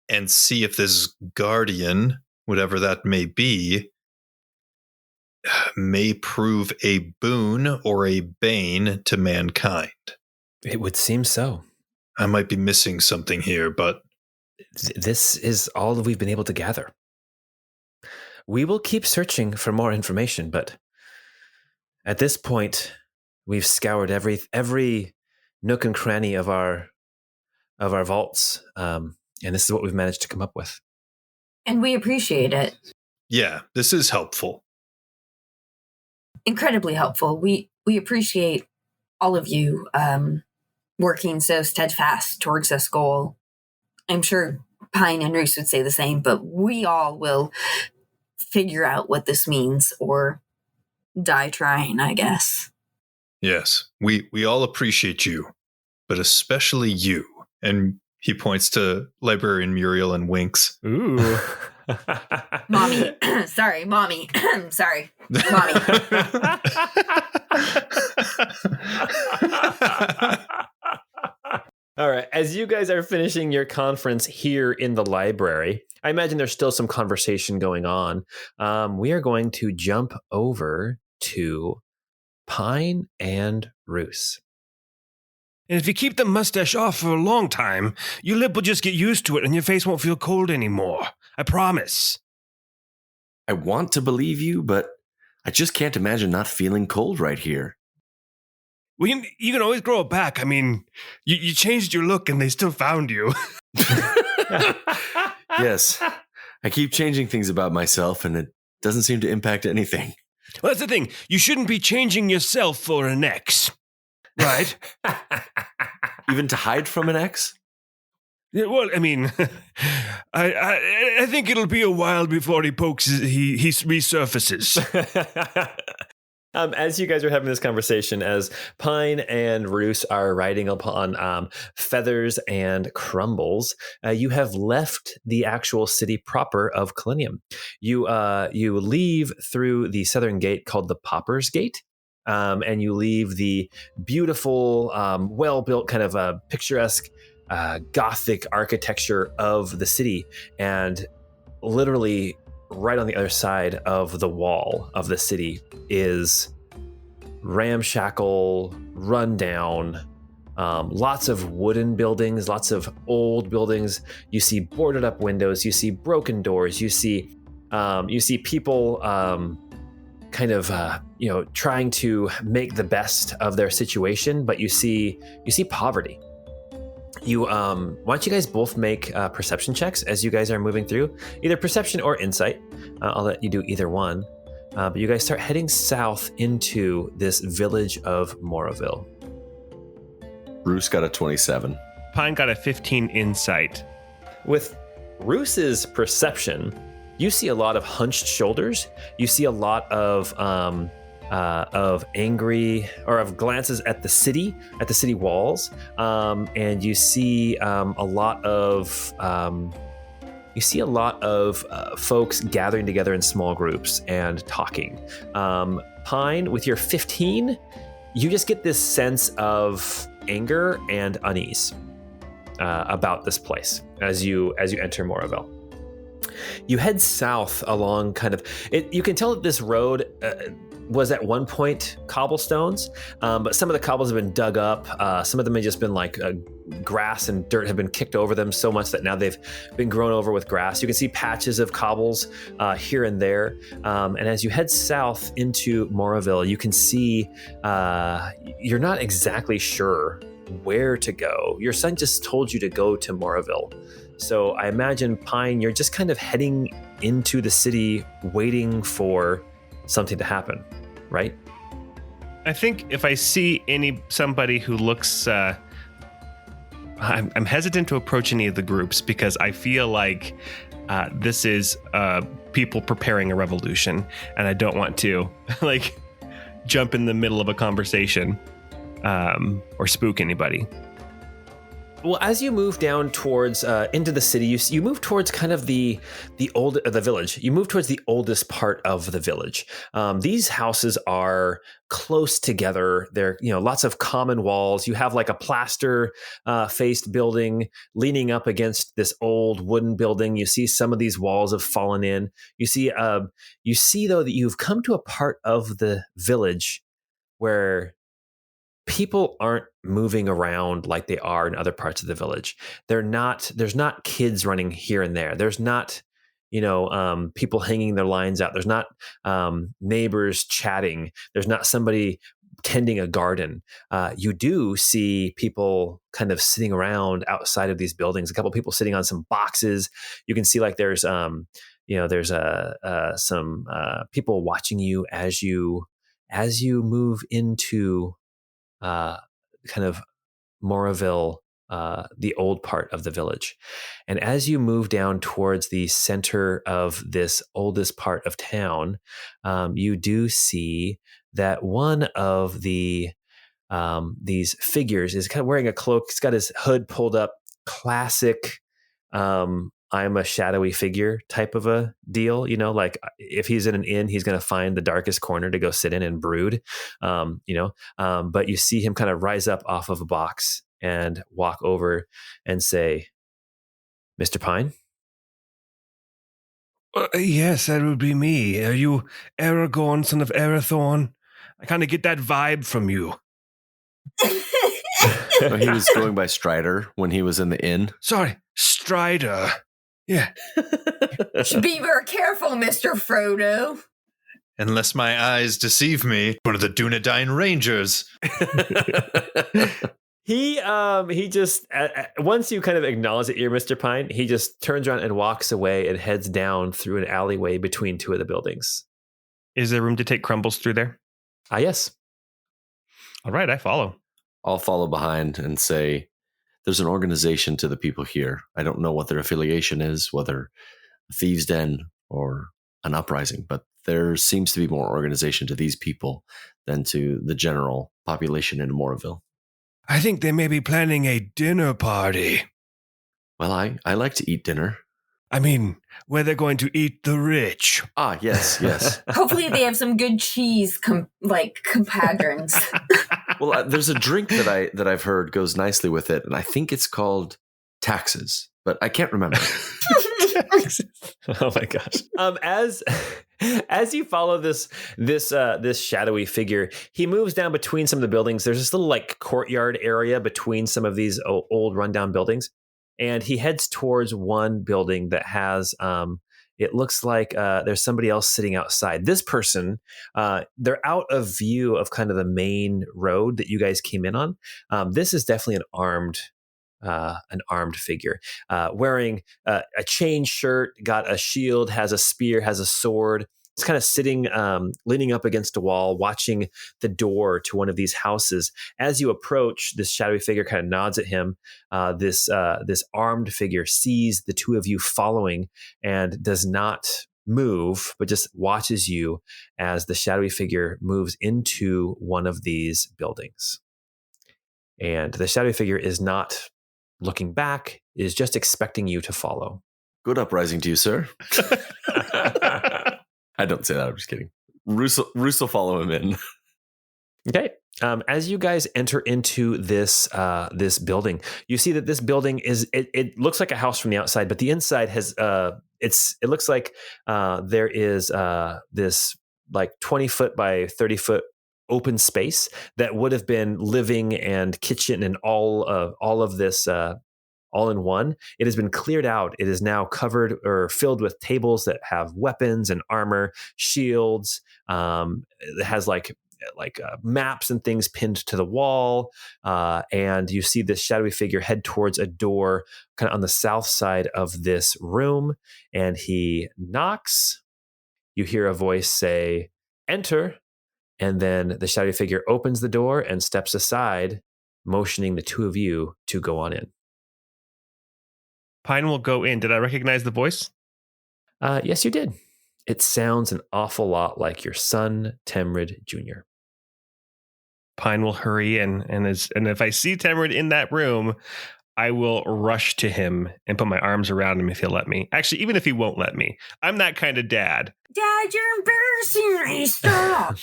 and see if this Guardian, whatever that may be, may prove a boon or a bane to mankind. It would seem so. I might be missing something here, but This is all that we've been able to gather. We will keep searching for more information, but at this point, we've scoured every nook and cranny of our vaults, and this is what we've managed to come up with. And we appreciate it. yeah, this is helpful. Incredibly helpful. We appreciate all of you working so steadfast towards this goal. I'm sure Pine and Roos would say the same, but we all will figure out what this means or die trying, I guess. Yes, we all appreciate you, but especially you. And he points to Librarian Muriel and winks. Ooh. Mommy. Sorry, Mommy. Sorry, Mommy. All right. As you guys are finishing your conference here in the library, I imagine there's still some conversation going on. We are going to jump over to Pine and Roos. And if you keep the mustache off for a long time, your lip will just get used to it and your face won't feel cold anymore. I promise. I want to believe you, but I just can't imagine not feeling cold right here. Well, you can always grow it back. I mean, you changed your look and they still found you. Yes, I keep changing things about myself and it doesn't seem to impact anything. Well, that's the thing. You shouldn't be changing yourself for an ex. Right? Even to hide from an ex? Yeah, well, I mean, I think it'll be a while before he resurfaces. As you guys are having this conversation, as Pine and Roos are riding upon feathers and crumbles, you have left the actual city proper of Kalinium. You leave through the southern gate called the Pauper's Gate. And you leave the beautiful, well-built, kind of picturesque, Gothic architecture of the city, and literally right on the other side of the wall of the city is ramshackle, rundown, lots of wooden buildings, lots of old buildings. You see boarded up windows. You see broken doors. You see people kind of trying to make the best of their situation, but you see poverty. Why don't you guys both make perception checks as you guys are moving through, either perception or insight. I'll let you do either one. But you guys start heading south into this village of Moraville. Bruce got a 27. Pine got a 15 insight. With Roos's perception, you see a lot of hunched shoulders. You see a lot of angry or of glances at the city walls, and you see a lot of folks gathering together in small groups and talking. Pine, with your 15, you just get this sense of anger and unease about this place as you enter Moraville. You head south along you can tell that this road was at one point cobblestones, but some of the cobbles have been dug up. Some of them have just been like grass and dirt have been kicked over them so much that now they've been grown over with grass. You can see patches of cobbles here and there. And as you head south into Moraville, you can see you're not exactly sure where to go. Your son just told you to go to Moraville. So I imagine, Pine, you're just kind of heading into the city waiting for something to happen, right? I think if I see somebody who looks, I'm hesitant to approach any of the groups because I feel like this is people preparing a revolution, and I don't want to jump in the middle of a conversation or spook anybody. Well, as you move down towards into the city, you move towards kind of the village. You move towards the oldest part of the village. These houses are close together. There, lots of common walls. You have like a plaster faced building leaning up against this old wooden building. You see some of these walls have fallen in. You see though that you've come to a part of the village where people aren't moving around like they are in other parts of the village. There's not kids running here and there. There's not, people hanging their lines out. There's not neighbors chatting. There's not somebody tending a garden. You do see people kind of sitting around outside of these buildings. A couple of people sitting on some boxes. You can see like there's some people watching you as you move into kind of Moraville, the old part of the village. And as you move down towards the center of this oldest part of town, you do see that one of these figures is kind of wearing a cloak. He's got his hood pulled up, classic I'm a shadowy figure type of a deal, like if he's in an inn, he's going to find the darkest corner to go sit in and brood, but you see him kind of rise up off of a box and walk over and say, Mr. Pine? Yes, that would be me. Are you Aragorn, son of Arathorn? I kind of get that vibe from you. He was going by Strider when he was in the inn. Sorry, Strider. Yeah. Should be very careful, Mr. Frodo. Unless my eyes deceive me, one of the Dunedain Rangers. He just once you kind of acknowledge that you're Mr. Pine, he just turns around and walks away and heads down through an alleyway between two of the buildings. Is there room to take crumbles through there? Yes. All right, I follow. I'll follow behind and say, there's an organization to the people here. I don't know what their affiliation is, whether a thieves' den or an uprising, but there seems to be more organization to these people than to the general population in Moraville. I think they may be planning a dinner party. Well, I like to eat dinner. I mean, where they're going to eat the rich. Ah, yes. Hopefully they have some good cheese, compadrons. Well, there's a drink that I've heard goes nicely with it, and I think it's called taxes, but I can't remember. Oh my gosh! As you follow this shadowy figure, he moves down between some of the buildings. There's this little like courtyard area between some of these old rundown buildings, and he heads towards one building that has it looks like there's somebody else sitting outside. This person, they're out of view of kind of the main road that you guys came in on. This is definitely an armed figure, wearing a chain shirt, got a shield, has a spear, has a sword. It's kind of sitting, leaning up against a wall, watching the door to one of these houses. As you approach, this shadowy figure kind of nods at him. This armed figure sees the two of you following and does not move, but just watches you as the shadowy figure moves into one of these buildings. And the shadowy figure is not looking back, is just expecting you to follow. Good uprising to you, sir. I don't say that. I'm just kidding. Roos will follow him in. Okay. As you guys enter into this building, you see that this building it looks like a house from the outside, but the inside has it looks like there is this like 20-foot by 30-foot open space that would have been living and kitchen and all of this all in one. It has been cleared out. It is now covered or filled with tables that have weapons and armor, shields. It has like maps and things pinned to the wall. And you see this shadowy figure head towards a door kind of on the south side of this room. And he knocks. You hear a voice say, "Enter." And then the shadowy figure opens the door and steps aside, motioning the two of you to go on in. Pine will go in. Did I recognize the voice? Yes, you did. It sounds an awful lot like your son, Temrid Jr. Pine will hurry in, and if I see Temrid in that room, I will rush to him and put my arms around him if he'll let me. Actually, even if he won't let me. I'm that kind of dad. Dad, you're embarrassing me. Stop.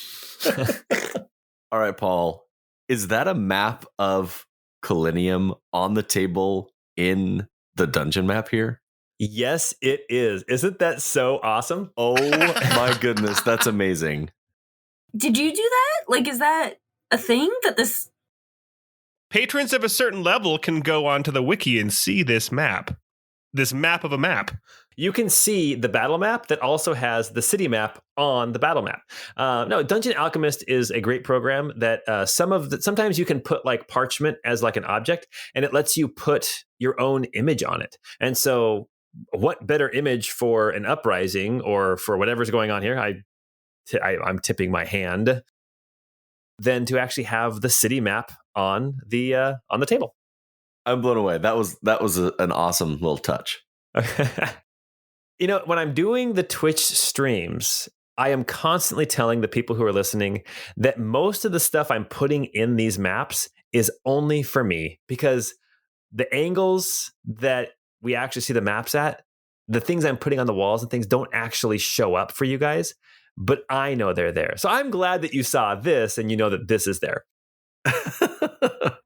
All right, Paul. Is that a map of Colinium on the table in the dungeon map here? Yes, it is. Isn't that so awesome? Oh my goodness, that's amazing. Did you do that? Like, is that a thing that this Patrons of a certain level can go onto the wiki and see this map of a map. You can see the battle map that also has the city map on the battle map. No, Dungeon Alchemist is a great program that sometimes you can put like parchment as like an object, and it lets you put your own image on it. And so what better image for an uprising or for whatever's going on here? I'm tipping my hand than to actually have the city map on the table. I'm blown away. That was an awesome little touch. You know, when I'm doing the Twitch streams, I am constantly telling the people who are listening that most of the stuff I'm putting in these maps is only for me, because the angles that we actually see the maps at, the things I'm putting on the walls and things don't actually show up for you guys, but I know they're there. So I'm glad that you saw this and you know that this is there.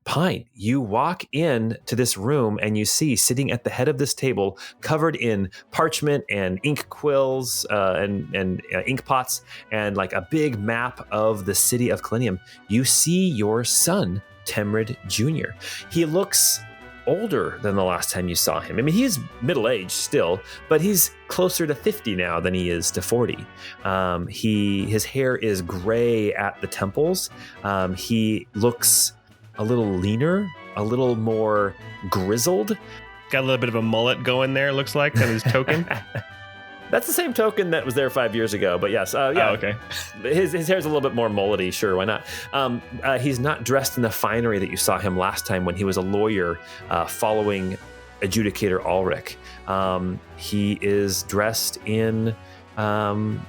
Pine, you walk in to this room and you see sitting at the head of this table, covered in parchment and ink quills and ink pots and like a big map of the city of Kalinium, you see your son, Temrid Jr. He looks older than the last time you saw him. I mean, he's middle-aged still, but he's closer to 50 now than he is to 40. His hair is gray at the temples. He looks a little leaner, a little more grizzled. Got a little bit of a mullet going there, looks like, on his token. That's the same token that was there 5 years ago, but yes. Yeah. Oh, okay. His hair's a little bit more mullety, sure, why not? He's not dressed in the finery that you saw him last time when he was a lawyer following Adjudicator Ulrich. He is dressed in, common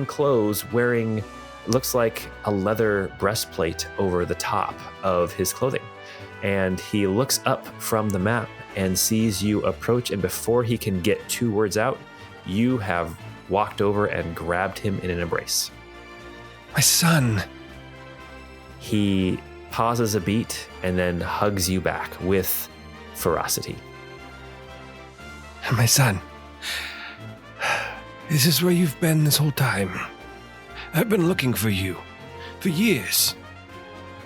clothes, wearing, looks like a leather breastplate over the top of his clothing. And he looks up from the map and sees you approach, and before he can get 2 words out, you have walked over and grabbed him in an embrace. My son. He pauses a beat and then hugs you back with ferocity. My son. Is this where you've been this whole time? I've been looking for you for years.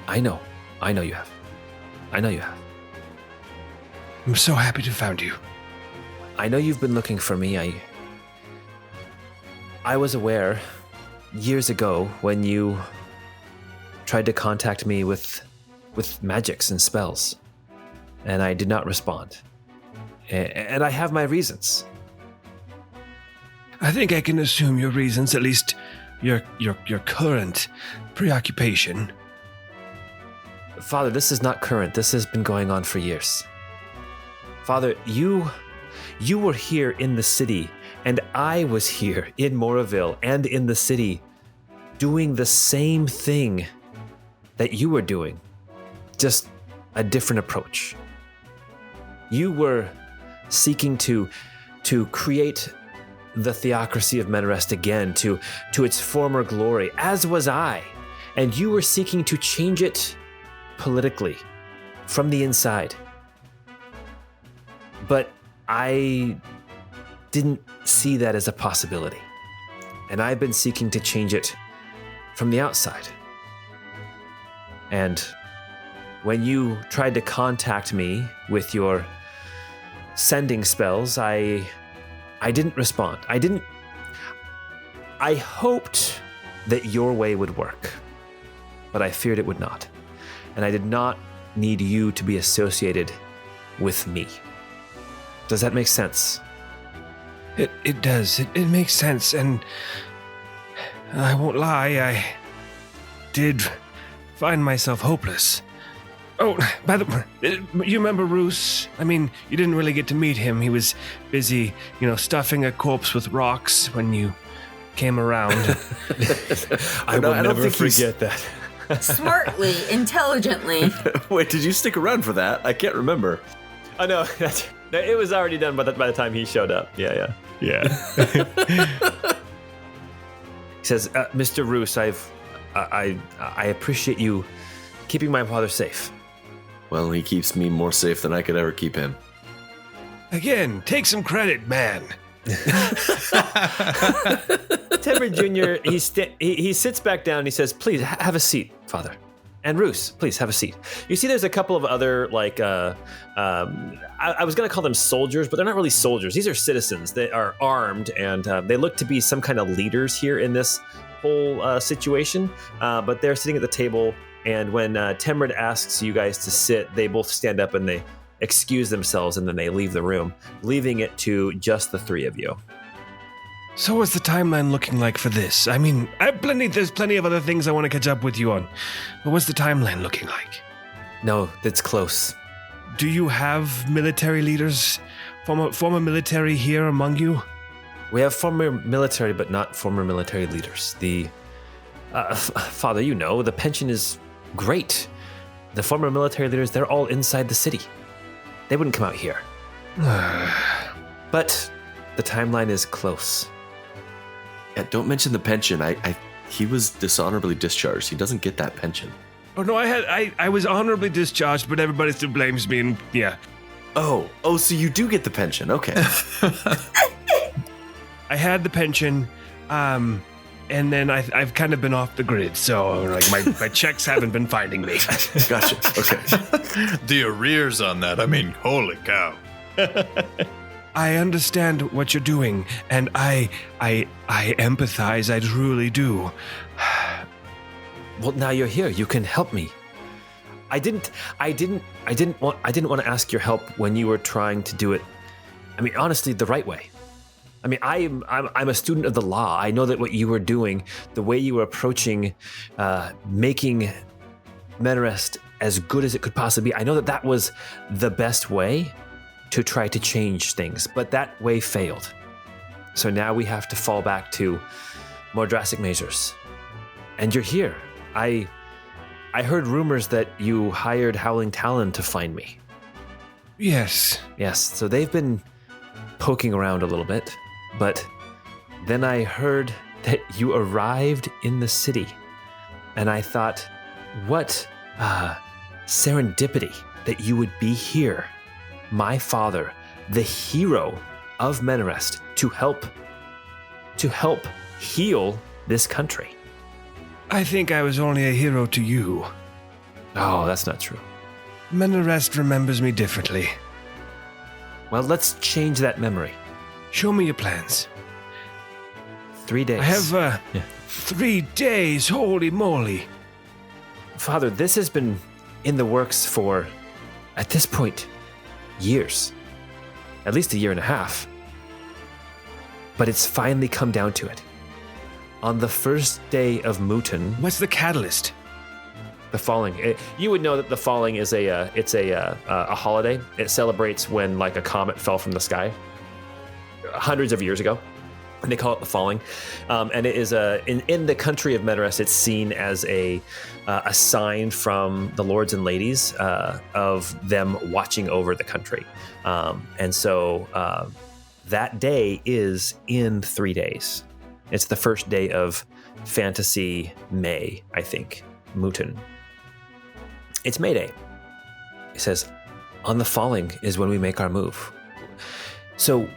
I know you have. I'm so happy to have found you. I know you've been looking for me. I was aware years ago when you tried to contact me with magics and spells, and I did not respond. And I have my reasons. I think I can assume your reasons, at least your current preoccupation. Father, this is not current. This has been going on for years. Father, you were here in the city, and I was here in Moraville and in the city doing the same thing that you were doing, just a different approach. You were seeking to create the theocracy of Menarest again to its former glory, as was I, and you were seeking to change it politically from the inside. But I didn't see that as a possibility. And I've been seeking to change it from the outside. And when you tried to contact me with your sending spells, I didn't respond. I hoped that your way would work, but I feared it would not. And I did not need you to be associated with me. Does that make sense? It does. It makes sense, and I won't lie, I did find myself hopeless. Oh, by the way, you remember Roos? I mean, you didn't really get to meet him. He was busy, stuffing a corpse with rocks when you came around. I will never forget that. Smartly, intelligently. Wait, did you stick around for that? I can't remember. Oh, no, it was already done by the time he showed up. Yeah. Yeah. He says, Mr. Roos, I appreciate you keeping my father safe. Well, he keeps me more safe than I could ever keep him. Again, take some credit, man. Temrid Jr., he sits back down and he says, please, have a seat, Father. And Roos, please have a seat. You see there's a couple of other, like, I was going to call them soldiers, but they're not really soldiers. These are citizens that are armed, and they look to be some kind of leaders here in this whole situation. But they're sitting at the table, and when Temrid asks you guys to sit, they both stand up and they excuse themselves, and then they leave the room, leaving it to just the three of you. So what's the timeline looking like for this? I mean, there's plenty of other things I want to catch up with you on. But what's the timeline looking like? No, it's close. Do you have military leaders, former military here among you? We have former military, but not former military leaders. The Father, you know, the pension is great. The former military leaders, they're all inside the city. They wouldn't come out here. But the timeline is close. Yeah, don't mention the pension. He was dishonorably discharged. He doesn't get that pension. Oh no, I was honorably discharged, but everybody still blames me, and yeah. Oh, so you do get the pension. Okay. I had the pension, and then I've kind of been off the grid, so like my checks haven't been finding me. Gotcha. Okay. The arrears on that, I mean, holy cow. I understand what you're doing, and I empathize. I truly do. Well, now you're here. You can help me. I didn't want to ask your help when you were trying to do it. I mean, honestly, the right way. I mean, I'm a student of the law. I know that what you were doing, the way you were approaching, making Menarest as good as it could possibly be. I know that was the best way to try to change things, but that way failed. So now we have to fall back to more drastic measures. And you're here. I heard rumors that you hired Howling Talon to find me. Yes. Yes, so they've been poking around a little bit, but then I heard that you arrived in the city, and I thought, what serendipity that you would be here. My father, the hero of Menarest, to help heal this country. I think I was only a hero to you. Oh, that's not true. Menarest remembers me differently. Well, let's change that memory. Show me your plans. 3 days. I have 3 days, holy moly. Father, this has been in the works for, at this point, years. At least 1.5 years. But it's finally come down to it. On the first day of Mutin, What's the catalyst? the falling. You would know that the falling is a holiday. It celebrates when like a comet fell from the sky hundreds of years ago. And they call it the falling, and it is in the country of Menarest. It's seen as a sign from the lords and ladies of them watching over the country, and so that day is in 3 days. It's the first day of Fantasy May, I think, Mutin. It's May Day. It says, on the falling is when we make our move. So,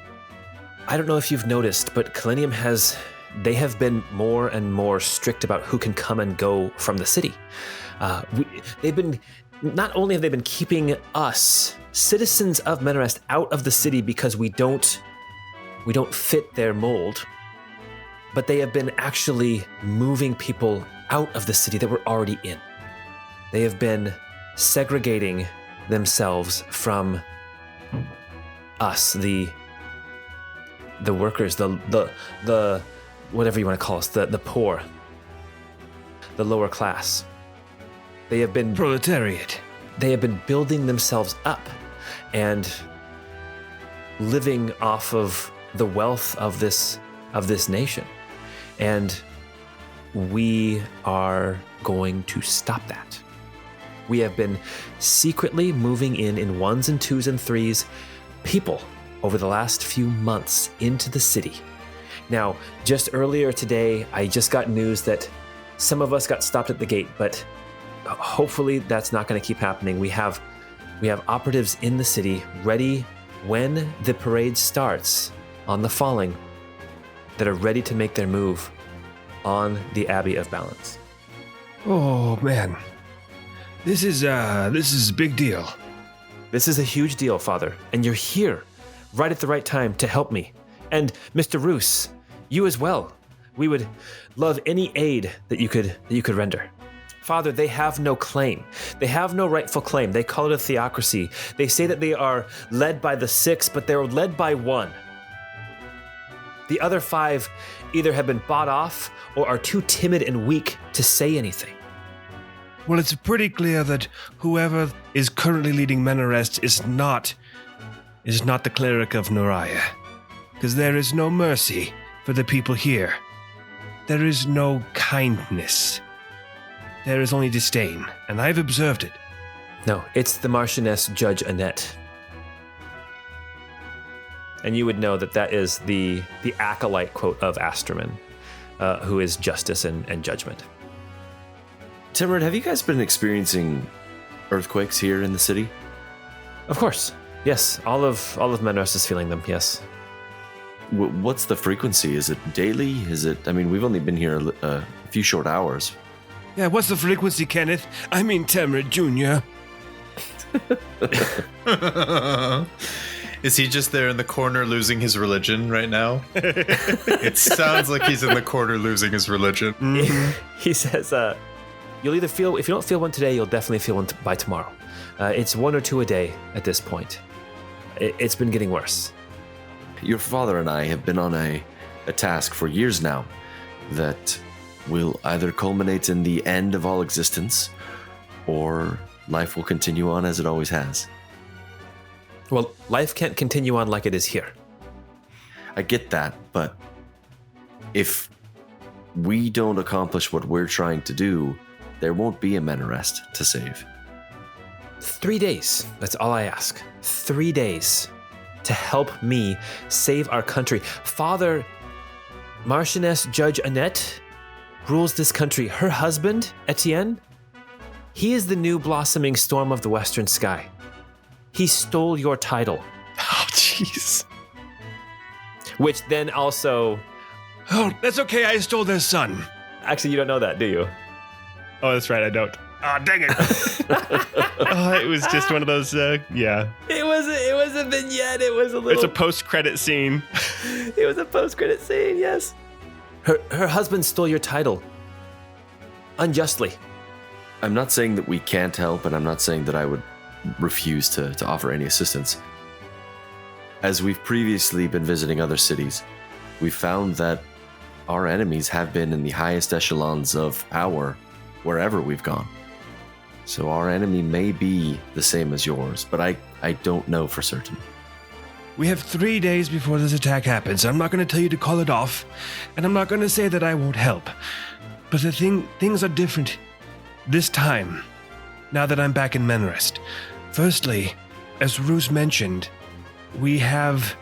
I don't know if you've noticed, but Kalinium they have been more and more strict about who can come and go from the city. Not only have they been keeping us, citizens of Menarest, out of the city because we don't fit their mold, but they have been actually moving people out of the city that were already in. They have been segregating themselves from us, the workers, the whatever you want to call us, the poor, the lower class. They have been Proletariat. They have been building themselves up and living off of the wealth of this nation. And we are going to stop that. We have been secretly moving in ones and twos and threes people over the last few months into the city. Now, just earlier today, I just got news that some of us got stopped at the gate, but hopefully that's not going to keep happening. We have operatives in the city ready when the parade starts on the falling that are ready to make their move on the Abbey of Balance. Oh, man. This is a big deal. This is a huge deal, Father, and you're here, right at the right time to help me. And Mr. Roos, you as well. We would love any aid that you could render. Father, they have no claim. They have no rightful claim. They call it a theocracy. They say that they are led by the 6, but they're led by 1. The other 5 either have been bought off or are too timid and weak to say anything. Well, it's pretty clear that whoever is currently leading Menarest is not the cleric of Nariah, because there is no mercy for the people here. There is no kindness. There is only disdain, and I've observed it. No, it's the Marchioness Judge Annette. And you would know that is the acolyte quote of Asterman, who is justice and judgment. Timrid, have you guys been experiencing earthquakes here in the city? Of course, yes. All of Menrest is feeling them. Yes. What's the frequency? Is it daily? We've only been here a few short hours. Yeah, what's the frequency, Kenneth? I mean, Temrid Jr. Is he just there in the corner losing his religion right now? It sounds like he's in the corner losing his religion. Mm-hmm. He says, you'll either feel, if you don't feel one today, you'll definitely feel one by tomorrow. It's 1 or 2 a day at this point. It's been getting worse. Your father and I have been on a task for years now that will either culminate in the end of all existence or life will continue on as it always has. Well, life can't continue on like it is here. I get that, but if we don't accomplish what we're trying to do, there won't be a Menarest to save. 3 days, that's all I ask. 3 days to help me save our country. Father, Marchioness Judge Annette rules this country. Her husband, Etienne, he is the new blossoming storm of the western sky. He stole your title. Oh, jeez. Which then also... Oh, that's okay, I stole their son. Actually, you don't know that, do you? Oh, that's right, I don't. Oh, dang it. It was just one of those, yeah. It was a vignette. It was a little... It's a post-credit scene. It was a post-credit scene, yes. Her husband stole your title. Unjustly. I'm not saying that we can't help, and I'm not saying that I would refuse to offer any assistance. As we've previously been visiting other cities, we've found that our enemies have been in the highest echelons of power wherever we've gone. So our enemy may be the same as yours, but I don't know for certain. We have 3 days before this attack happens. I'm not going to tell you to call it off, and I'm not going to say that I won't help. But things are different this time, now that I'm back in Menarest. Firstly, as Roos mentioned, we have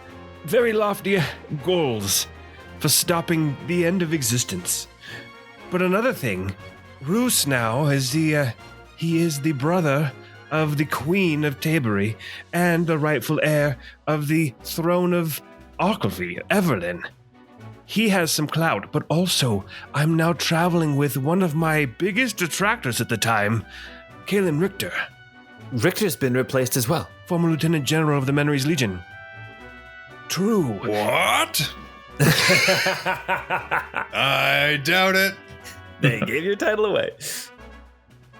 very lofty goals for stopping the end of existence. But another thing, Roos now is he is the brother of the Queen of Tabery and the rightful heir of the throne of Arklevy, Everlyn. He has some clout, but also I'm now traveling with one of my biggest detractors at the time, Kalen Richter. Richter's been replaced as well. Former Lieutenant General of the Menarese Legion. True. What? I doubt it. They gave your title away.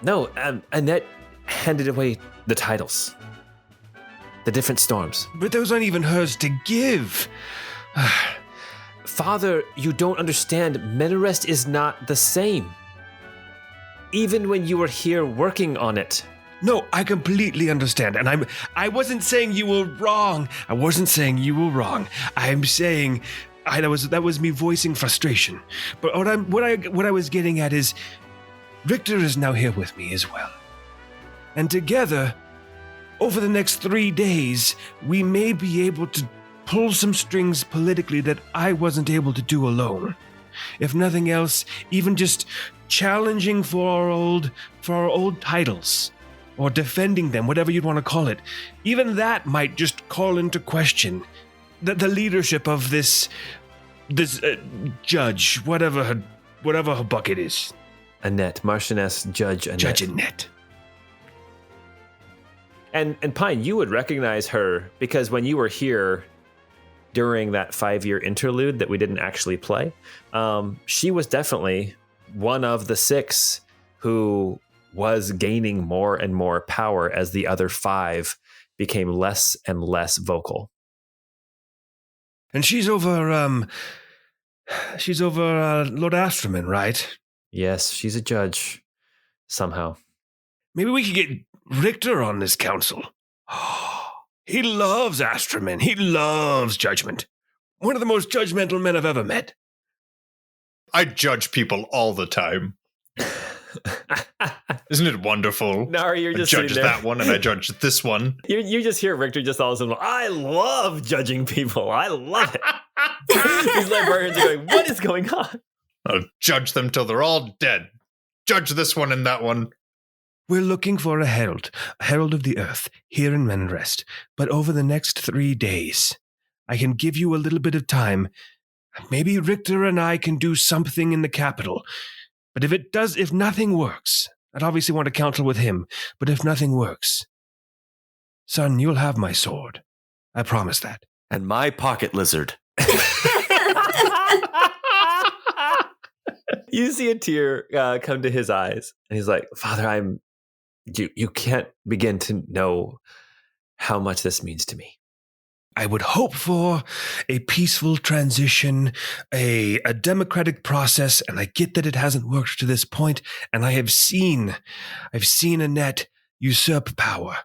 No, Annette handed away the titles. The different storms. But those aren't even hers to give. Father, you don't understand. Menarest is not the same. Even when you were here working on it. No, I completely understand, and I wasn't saying you were wrong. I'm saying that was me voicing frustration. But what I was getting at is Richter is now here with me as well. And together, over the next 3 days, we may be able to pull some strings politically that I wasn't able to do alone. If nothing else, even just challenging for our old titles. Or defending them, whatever you'd want to call it. Even that might just call into question the leadership of this judge, whatever her bucket is. Annette, Marchioness Judge Annette. Judge Annette. And Pine, you would recognize her because when you were here during that 5-year interlude that we didn't actually play, she was definitely one of the 6 who was gaining more and more power as the other 5 became less and less vocal. And she's over Lord Astraman, right? Yes, she's a judge somehow. Maybe we could get Richter on this council. He loves Astraman. He loves judgment. One of the most judgmental men I've ever met. I judge people all the time. Isn't it wonderful? Nari, you're just I judge sitting there. that one and I judge this one. You just hear Richter just all of a sudden, I love judging people. I love it. These librarians are going, what is going on? I'll judge them till they're all dead. Judge this one and that one. We're looking for a herald of the earth, here in Menrest. But over the next 3 days, I can give you a little bit of time. Maybe Richter and I can do something in the capital. But if nothing works, I'd obviously want to counsel with him. But if nothing works, son, you'll have my sword. I promise that. And my pocket lizard. You see a tear come to his eyes, and he's like, Father, you can't begin to know how much this means to me. I would hope for a peaceful transition, a democratic process, and I get that it hasn't worked to this point, and I've seen Annette usurp power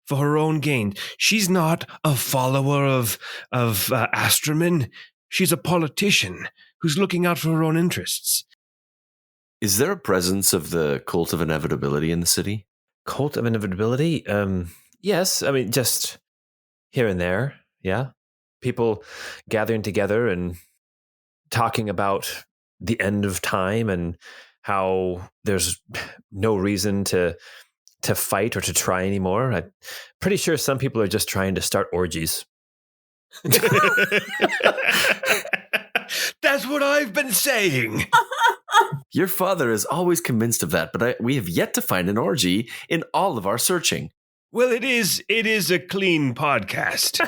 for her own gain. She's not a follower of Astraman. She's a politician who's looking out for her own interests. Is there a presence of the cult of inevitability in the city? Cult of inevitability? Yes. I mean, just here and there. Yeah. People gathering together and talking about the end of time and how there's no reason to fight or to try anymore. I'm pretty sure some people are just trying to start orgies. That's what I've been saying. Your father is always convinced of that, but we have yet to find an orgy in all of our searching. Well, it is a clean podcast.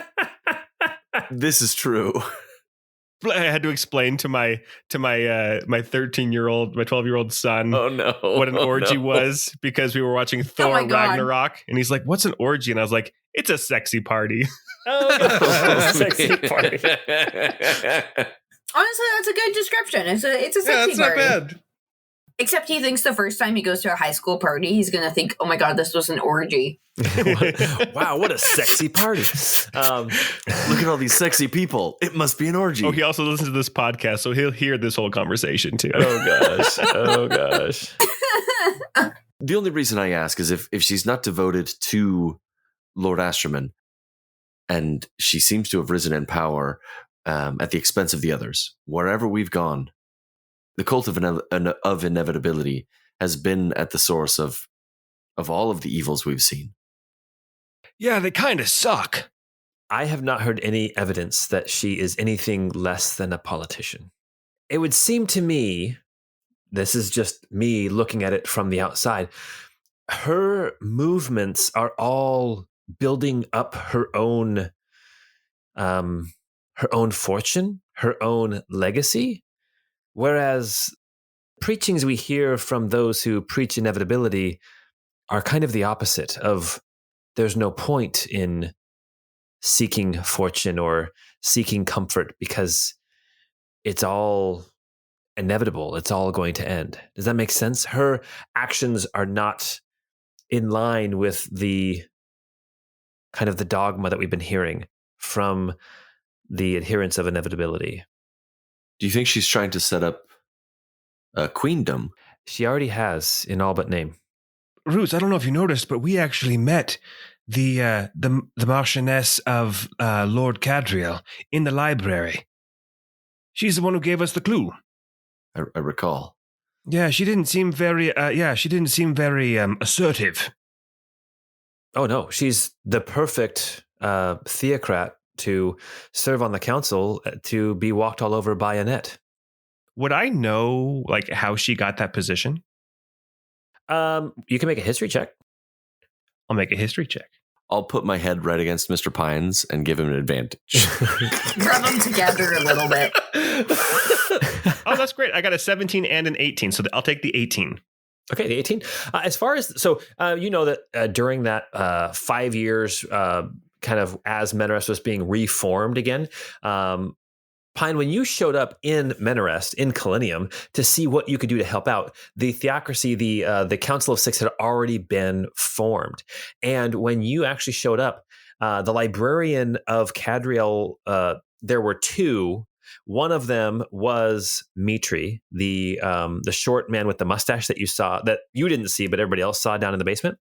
This is true. I had to explain to my 13-year-old, my 12-year-old son what an orgy was because we were watching Thor Ragnarok, and he's like, "What's an orgy?" And I was like, "It's a sexy party." Oh, sexy party. Honestly, that's a good description. It's a sexy That's party. not bad. Except he thinks the first time he goes to a high school party, he's going to think, oh my God, this was an orgy. Wow, what a sexy party. Look at all these sexy people. It must be an orgy. Oh, he also listens to this podcast, so he'll hear this whole conversation too. Oh gosh. The only reason I ask is if she's not devoted to Lord Astraman, and she seems to have risen in power at the expense of the others, wherever we've gone, the cult of inevitability has been at the source of all of the evils we've seen. Yeah, they kind of suck. I have not heard any evidence that she is anything less than a politician. It would seem to me, this is just me looking at it from the outside, her movements are all building up her own fortune, her own legacy. Whereas preachings we hear from those who preach inevitability are kind of the opposite of there's no point in seeking fortune or seeking comfort because it's all inevitable. It's all going to end. Does that make sense? Her actions are not in line with the kind of the dogma that we've been hearing from the adherents of inevitability. Do you think she's trying to set up a queendom? She already has, in all but name. Roots, I don't know if you noticed, but we actually met the Marchioness of Lord Kadriel in the library. She's the one who gave us the clue. I recall. Yeah, she didn't seem very. Assertive. Oh no, she's the perfect theocrat to serve on the council, to be walked all over by Annette. Would I know like how she got that position? You can make a history check. I'll make a history check. I'll put my head right against Mr. Pines and give him an advantage. Rub them together a little bit. Oh, that's great. I got a 17 and an 18, so I'll take the 18. Okay, the 18. As far as, so you know that during that 5 years, kind of as Menarest was being reformed again, Pine, when you showed up in Menarest, in Kalinium, to see what you could do to help out, the theocracy, the Council of Six had already been formed. And when you actually showed up, the librarian of Kadriel, there were two. One of them was Mitri, the short man with the mustache that you saw, that you didn't see, but everybody else saw down in the basement.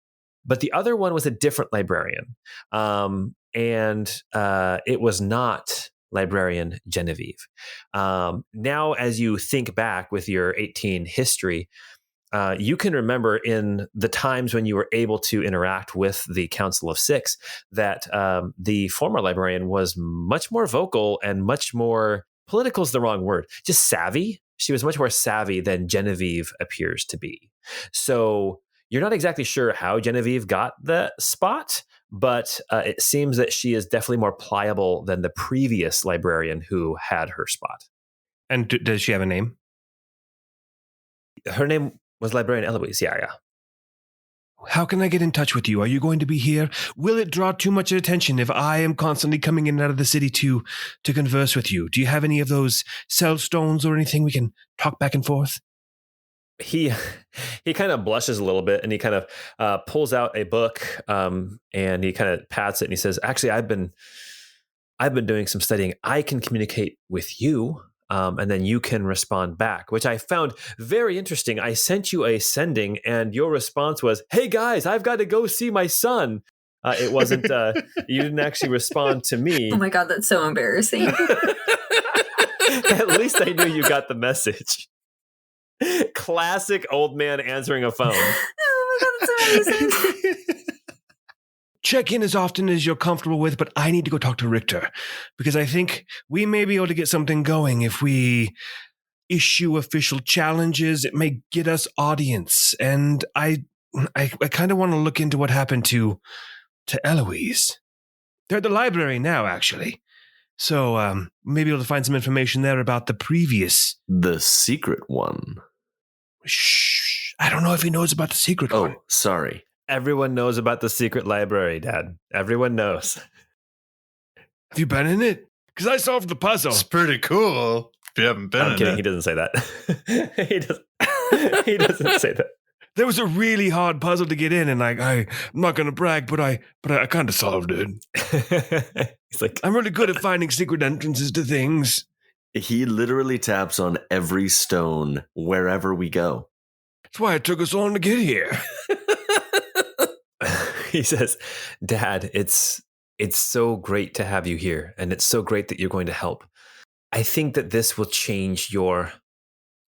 But the other one was a different librarian. And it was not librarian Genevieve. Now, as you think back with your 18 history, you can remember in the times when you were able to interact with the Council of Six that the former librarian was much more vocal and much more, political is the wrong word, just savvy. She was much more savvy than Genevieve appears to be. So you're not exactly sure how Genevieve got the spot, but it seems that she is definitely more pliable than the previous librarian who had her spot. And does she have a name? Her name was Librarian Eloise. Yeah. How can I get in touch with you? Are you going to be here? Will it draw too much attention if I am constantly coming in and out of the city to converse with you? Do you have any of those cell stones or anything we can talk back and forth? He kind of blushes a little bit and he kind of pulls out a book and he kind of pats it and he says, actually, I've been doing some studying. I can communicate with you and then you can respond back, which I found very interesting. I sent you a sending and your response was, hey guys, I've got to go see my son. It wasn't, you didn't actually respond to me. Oh my God, that's so embarrassing. At least I knew you got the message. Classic old man answering a phone. Oh my God, that's amazing. Check in as often as you're comfortable with, but I need to go talk to Richter because I think we may be able to get something going if we issue official challenges. It may get us audience, and I kind of want to look into what happened to Eloise. They're at the library now, actually. So maybe able to find some information there about the secret one. Shh. I don't know if he knows about the secret one. Oh, sorry. Everyone knows about the secret library, Dad. Everyone knows. Have you been in it? Because I solved the puzzle. It's pretty cool. If you haven't been I'm in kidding. it. He doesn't say that. He doesn't say that. There was a really hard puzzle to get in, and I'm not going to brag, but I kind of solved it. He's like, I'm really good at finding secret entrances to things. He literally taps on every stone wherever we go. That's why it took us long to get here. he says, Dad, it's so great to have you here, and it's so great that you're going to help. I think that this will change your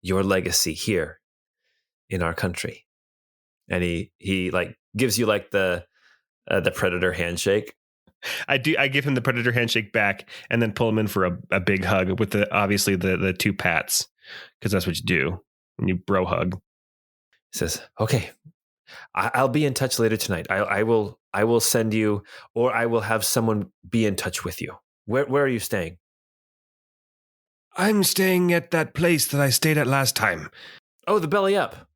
legacy here in our country. And he like gives you like the predator handshake. I give him the predator handshake back and then pull him in for a big hug with obviously the two pats, because that's what you do when you bro hug. He says, okay, I'll be in touch later tonight. I will send you, or I will have someone be in touch with you. Where are you staying? I'm staying at that place that I stayed at last time. Oh, the Belly Up.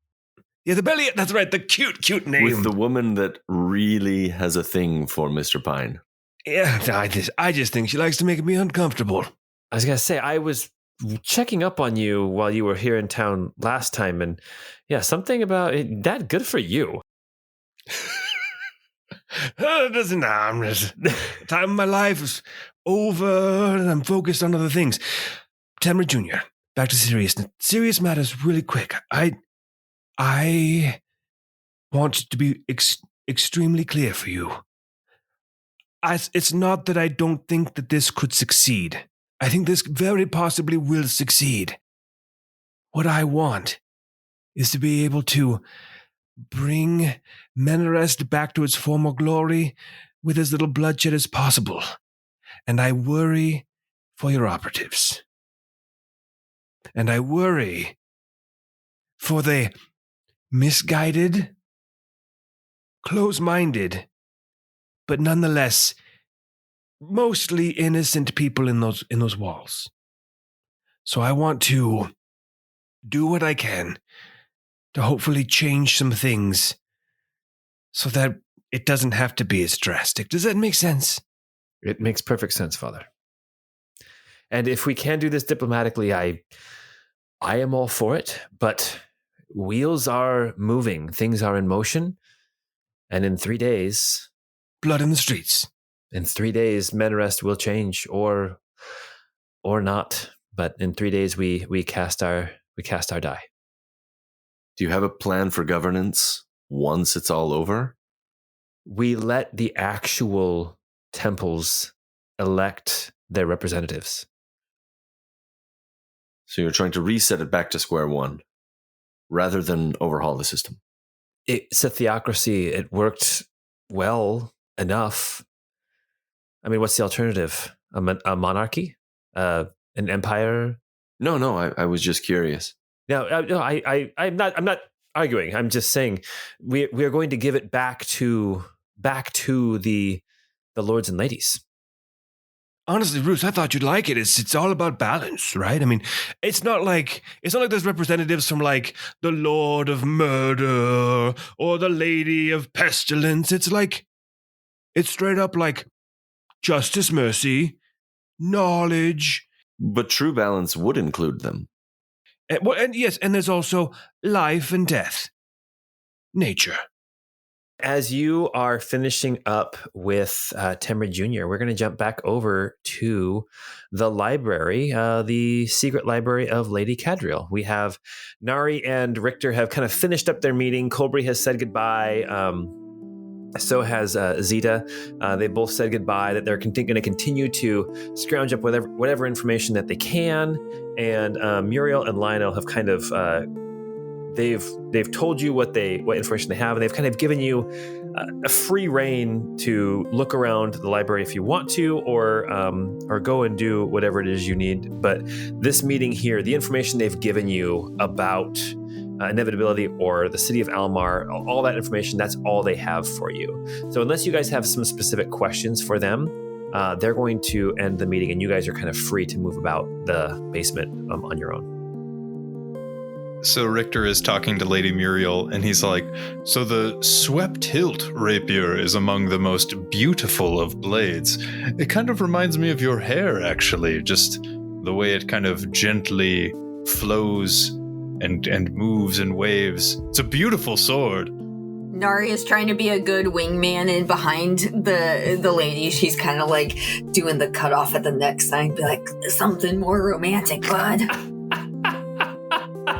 Yeah, the Belly Up. That's right. The cute name. With the woman that really has a thing for Mr. Pine. Yeah, I just think she likes to make me uncomfortable. I was going to say, I was checking up on you while you were here in town last time, and yeah, something about it. That good for you. It doesn't. I'm just, time of my life is over, and I'm focused on other things. Tamara Jr., back to serious matters really quick. I want to be extremely clear for you. It's not that I don't think that this could succeed. I think this very possibly will succeed. What I want is to be able to bring Menarest back to its former glory with as little bloodshed as possible. And I worry for your operatives. And I worry for the misguided, close-minded, but nonetheless mostly innocent people in those walls. So I want to do what I can to hopefully change some things so that it doesn't have to be as drastic. Does that make sense? It makes perfect sense, Father. And if we can do this diplomatically, I am all for it, but wheels are moving, things are in motion, and in 3 days... Blood in the streets. In 3 days, Menarest will change, or not. But in 3 days, we cast our die. Do you have a plan for governance once it's all over? We let the actual temples elect their representatives. So you're trying to reset it back to square one, rather than overhaul the system. It's a theocracy. It worked well enough. I mean, what's the alternative? A monarchy? An empire? No, I was just curious. No, I'm not arguing. I'm just saying we are going to give it back to the lords and ladies. Honestly, Bruce, I thought you'd like it. It's all about balance, right? I mean, it's not like there's representatives from like the Lord of Murder or the Lady of Pestilence. It's straight up like justice, mercy, knowledge. But true balance would include them. And yes, and there's also life and death, nature. As you are finishing up with Temrid Jr., we're going to jump back over to the library, the secret library of Lady Kadriel. We have Nari and Richter have kind of finished up their meeting. Colbury has said goodbye. So has Zeta. They both said goodbye, that they're going to continue to scrounge up whatever information that they can. And Muriel and Lionel have kind of... They've told you what information they have, and they've kind of given you a free rein to look around the library if you want to, or go and do whatever it is you need. But this meeting here, the information they've given you about inevitability or the city of Almar, all that information, that's all they have for you. So unless you guys have some specific questions for them, they're going to end the meeting, and you guys are kind of free to move about the basement on your own. So Richter is talking to Lady Muriel, and he's like, so the swept hilt rapier is among the most beautiful of blades. It kind of reminds me of your hair, actually, just the way it kind of gently flows and moves and waves. It's a beautiful sword. Nari is trying to be a good wingman, and behind the lady, she's kind of like doing the cut off at the neck sign, be like, something more romantic, bud.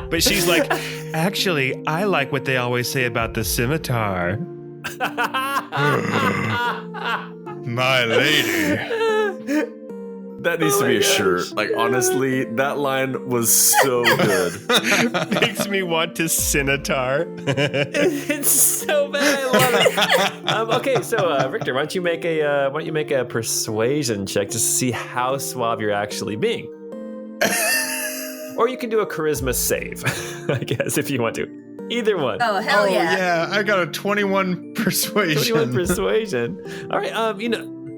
But she's like, actually, I like what they always say about the scimitar. My lady. That needs to be a shirt. Like, honestly, that line was so good. Makes me want to scimitar. It's so bad. I love it. Okay, so Richter, why don't you make a persuasion check just to see how suave you're actually being? Or you can do a charisma save, I guess, if you want to. Either one. Oh, hell yeah. Yeah, I got a 21 persuasion. 21 persuasion. All right,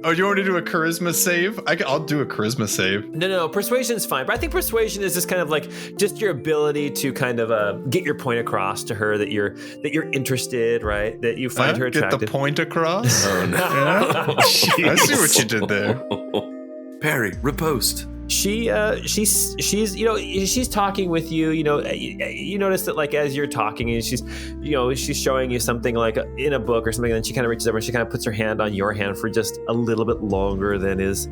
Oh, you want to do a charisma save? I'll do a charisma save. No, persuasion's fine. But I think persuasion is just kind of like just your ability to kind of get your point across to her that you're interested, right? That you find her attractive. Get the point across? Oh, no. Yeah? I see what you did there. Perry, riposte. She's talking with you. You notice that like as you're talking, and she's showing you something like in a book or something. And then she kind of reaches over and she kind of puts her hand on your hand for just a little bit longer than is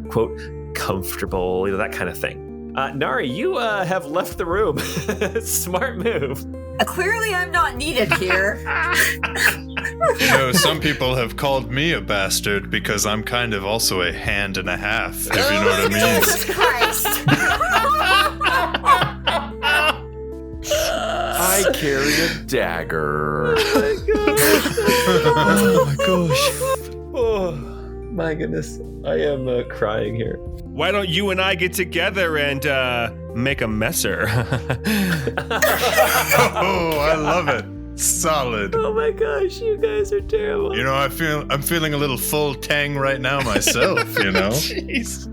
quote comfortable. That kind of thing. Nari, you have left the room. Smart move. Clearly, I'm not needed here. Some people have called me a bastard because I'm kind of also a hand and a half, if you know what I mean. Jesus Christ. I carry a dagger. Oh my gosh. Oh my goodness. I am crying here. Why don't you and I get together and make a messer? Oh, I love it. Solid. Oh my gosh, you guys are terrible. You know, I'm feeling a little full tang right now myself, you know? Jeez.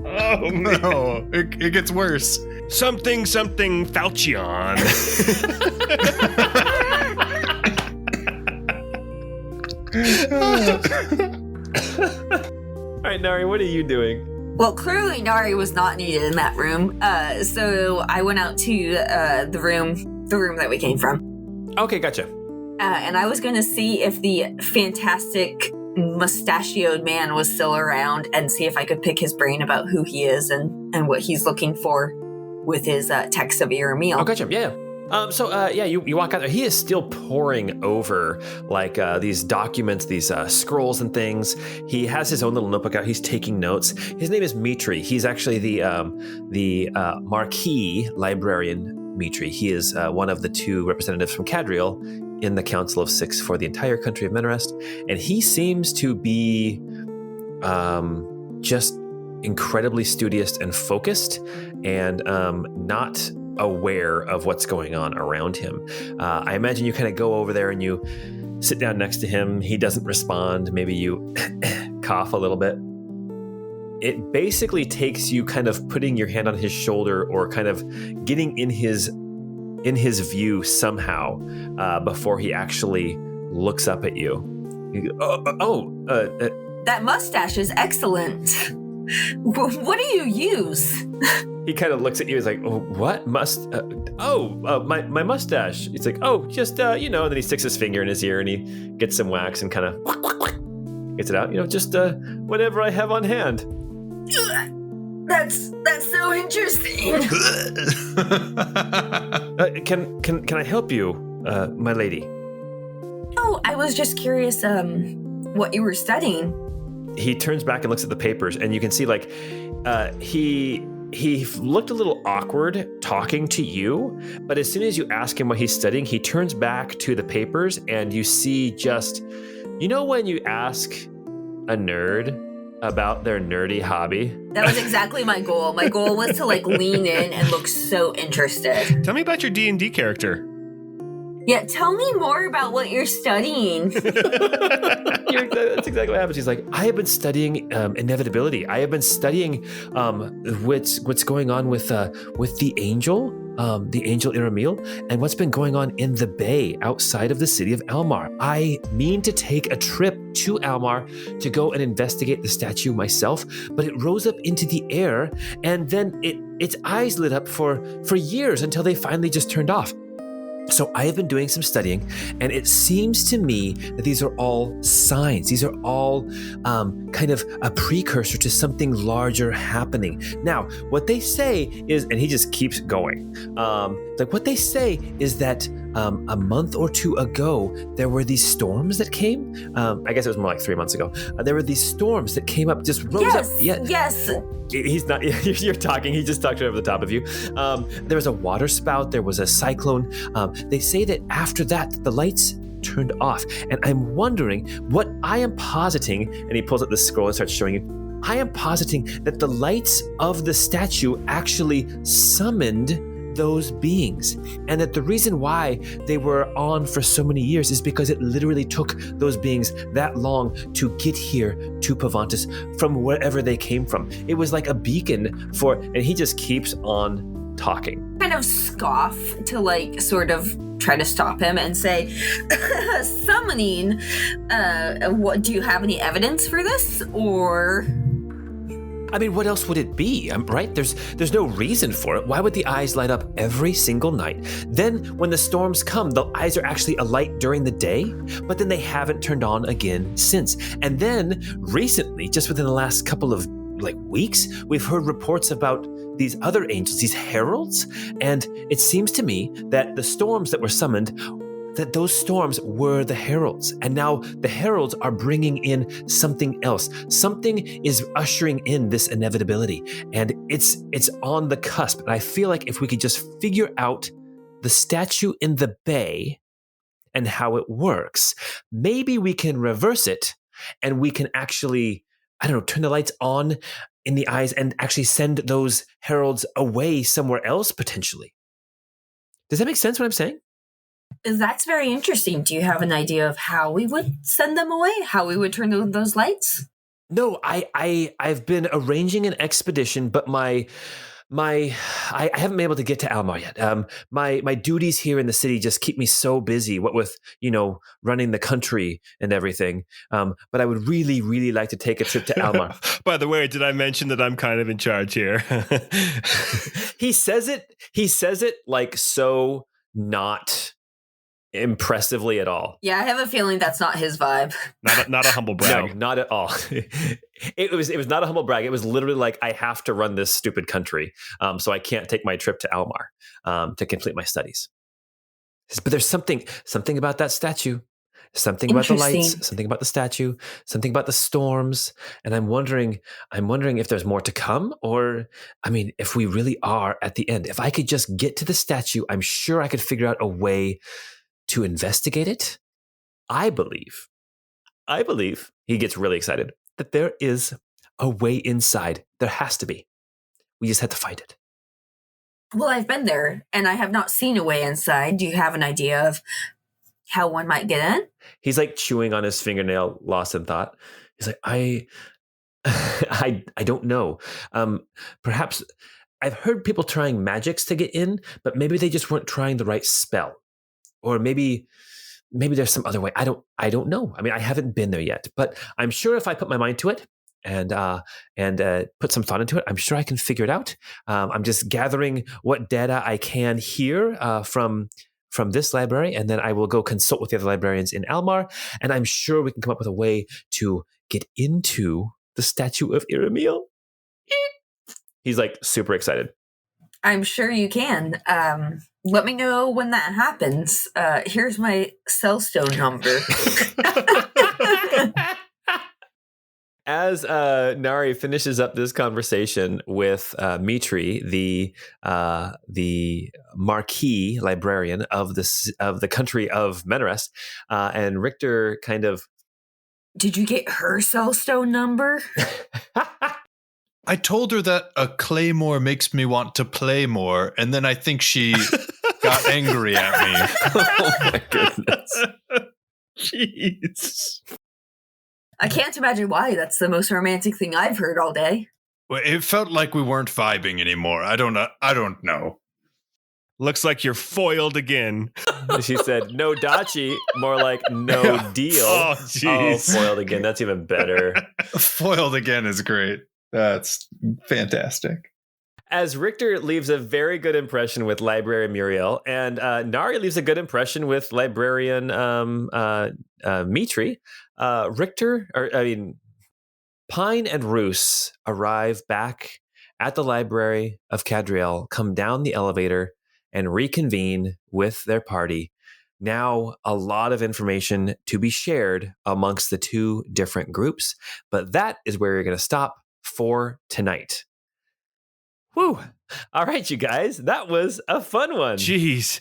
Oh, man. No, it gets worse. Something Falchion. All right, Nari, what are you doing? Well, clearly Nari was not needed in that room, so I went out to the room that we came from. Okay, gotcha. And I was going to see if the fantastic mustachioed man was still around and see if I could pick his brain about who he is and what he's looking for with his text of Iramil. Oh, gotcha. Yeah. You walk out there. He is still poring over like these documents, these scrolls and things. He has his own little notebook out. He's taking notes. His name is Mitri. He's actually the Marquis librarian Mitri. He is one of the 2 representatives from Kadriel in the Council of 6 for the entire country of Menarest. And he seems to be just incredibly studious and focused and not aware of what's going on around him. I imagine you kind of go over there and you sit down next to him. He doesn't respond. Maybe you cough a little bit. It basically takes you kind of putting your hand on his shoulder or kind of getting in his view somehow before he actually looks up at you. That mustache is excellent. What do you use? He kind of looks at you. He's like, "Oh, what my mustache." It's like, "Oh, just And then he sticks his finger in his ear and he gets some wax and kind of gets it out. Just whatever I have on hand. That's so interesting. Can I help you, my lady? Oh, I was just curious. What you were studying? He turns back and looks at the papers, and you can see like he looked a little awkward talking to you, but as soon as you ask him what he's studying, he turns back to the papers, and you see just, when you ask a nerd about their nerdy hobby. That was exactly my goal. My goal was to lean in and look so interested. Tell me about your D&D character. Yeah, tell me more about what you're studying. That's exactly what happens. He's like, I have been studying inevitability. I have been studying what's going on with the angel Iramil, and what's been going on in the bay outside of the city of Almar. I mean to take a trip to Almar to go and investigate the statue myself, but it rose up into the air, and then its eyes lit up for years until they finally just turned off. So I have been doing some studying, and it seems to me that these are all signs. These are all kind of a precursor to something larger happening. Now, what they say is, and he just keeps going, what they say is that a month or 2 ago, there were these storms that came. I guess it was more like 3 months ago. There were these storms that came up, just rose up. Yes. He's not, you're talking, he just talked over the top of you. There was a water spout, there was a cyclone. They say that after that, the lights turned off. And I'm wondering what I am positing, and he pulls up the scroll and starts showing you, I am positing that the lights of the statue actually summoned those beings, and that the reason why they were on for so many years is because it literally took those beings that long to get here to Pavantis from wherever they came from. It was like a beacon for, and he just keeps on talking. Kind of scoff to sort of try to stop him and say, summoning, what, do you have any evidence for this, or... I mean, what else would it be, right? There's no reason for it. Why would the eyes light up every single night? Then when the storms come, the eyes are actually alight during the day, but then they haven't turned on again since. And then recently, just within the last couple of weeks, we've heard reports about these other angels, these heralds, and it seems to me that the storms that were summoned, that those storms were the heralds. And now the heralds are bringing in something else. Something is ushering in this inevitability. And it's on the cusp. And I feel like if we could just figure out the statue in the bay and how it works, maybe we can reverse it and we can actually, turn the lights on in the eyes and actually send those heralds away somewhere else potentially. Does that make sense what I'm saying? That's very interesting. Do you have an idea of how we would send them away? How we would turn on those lights? No, I've been arranging an expedition, but I haven't been able to get to Almar yet. My duties here in the city just keep me so busy. What with running the country and everything. But I would really, really like to take a trip to Almar. By the way, did I mention that I'm kind of in charge here? He says it like so not impressively at all. Yeah, I have a feeling that's not his vibe. Not a humble brag. No, not at all. It was not a humble brag. It was literally like, I have to run this stupid country, so I can't take my trip to Almar to complete my studies. But there's something about that statue, something about the lights, something about the statue, something about the storms, and I'm wondering if there's more to come, or if we really are at the end. If I could just get to the statue, I'm sure I could figure out a way to investigate it. I believe, he gets really excited, that there is a way inside. There has to be. We just had to find it. Well, I've been there, and I have not seen a way inside. Do you have an idea of how one might get in? He's like chewing on his fingernail, lost in thought. He's like, I don't know. Perhaps I've heard people trying magics to get in, but maybe they just weren't trying the right spell. Or maybe there's some other way. I don't know. I haven't been there yet, but I'm sure if I put my mind to it and put some thought into it, I'm sure I can figure it out. I'm just gathering what data I can here from this library, and then I will go consult with the other librarians in Almar, and I'm sure we can come up with a way to get into the statue of Iramiel. He's like super excited. I'm sure you can. Let me know when that happens. Here's my cellstone number. As Nari finishes up this conversation with Mitri, the marquee librarian of the country of Menarest, and Richter kind of, did you get her cellstone number? I told her that a claymore makes me want to play more, and then I think she got angry at me. Oh my goodness. Jeez. I can't imagine why. That's the most romantic thing I've heard all day. Well, it felt like we weren't vibing anymore. I don't know. Looks like you're foiled again. She said, no dachi, more like no deal. Oh, jeez. Oh, foiled again. That's even better. Foiled again is great. That's fantastic. As Richter leaves a very good impression with Librarian Muriel, and Nari leaves a good impression with Librarian Mitri, Pine and Roos arrive back at the Library of Kadriel, come down the elevator, and reconvene with their party. Now, a lot of information to be shared amongst the two different groups, but that is where you're going to stop for tonight. Whew. All right, you guys, that was a fun one. Jeez.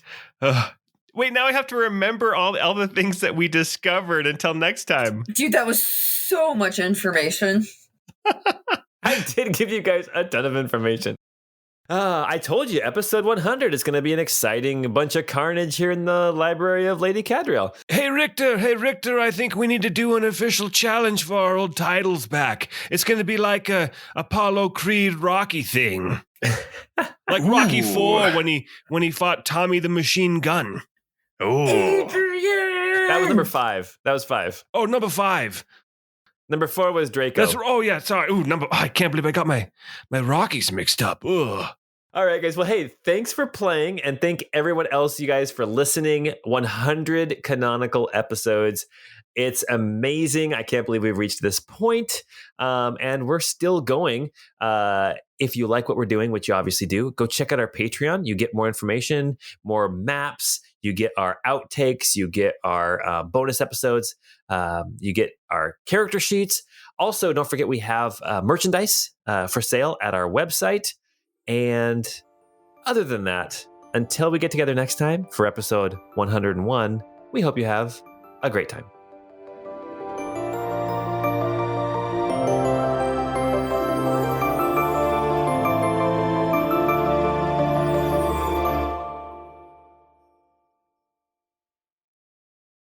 Wait, now I have to remember all the things that we discovered until next time. Dude, that was so much information. I did give you guys a ton of information. I told you, episode 100 is going to be an exciting bunch of carnage here in the library of Lady Kadriel. Hey Richter, I think we need to do an official challenge for our old titles back. It's going to be like a Apollo Creed Rocky thing. Like Rocky IV when he fought Tommy the Machine Gun. Oh, That was number 5. That was 5. Oh, number 5. Number 4 was Draco. Yeah, sorry. Ooh, I can't believe I got my Rockies mixed up. Ugh. All right, guys. Well, hey, thanks for playing, and thank everyone else, you guys, for listening. 100 canonical episodes. It's amazing. I can't believe we've reached this point, and we're still going. If you like what we're doing, which you obviously do, go check out our Patreon. You get more information, more maps. You get our outtakes. You get our bonus episodes. You get our character sheets. Also, don't forget we have merchandise for sale at our website. And other than that, until we get together next time for episode 101, we hope you have a great time.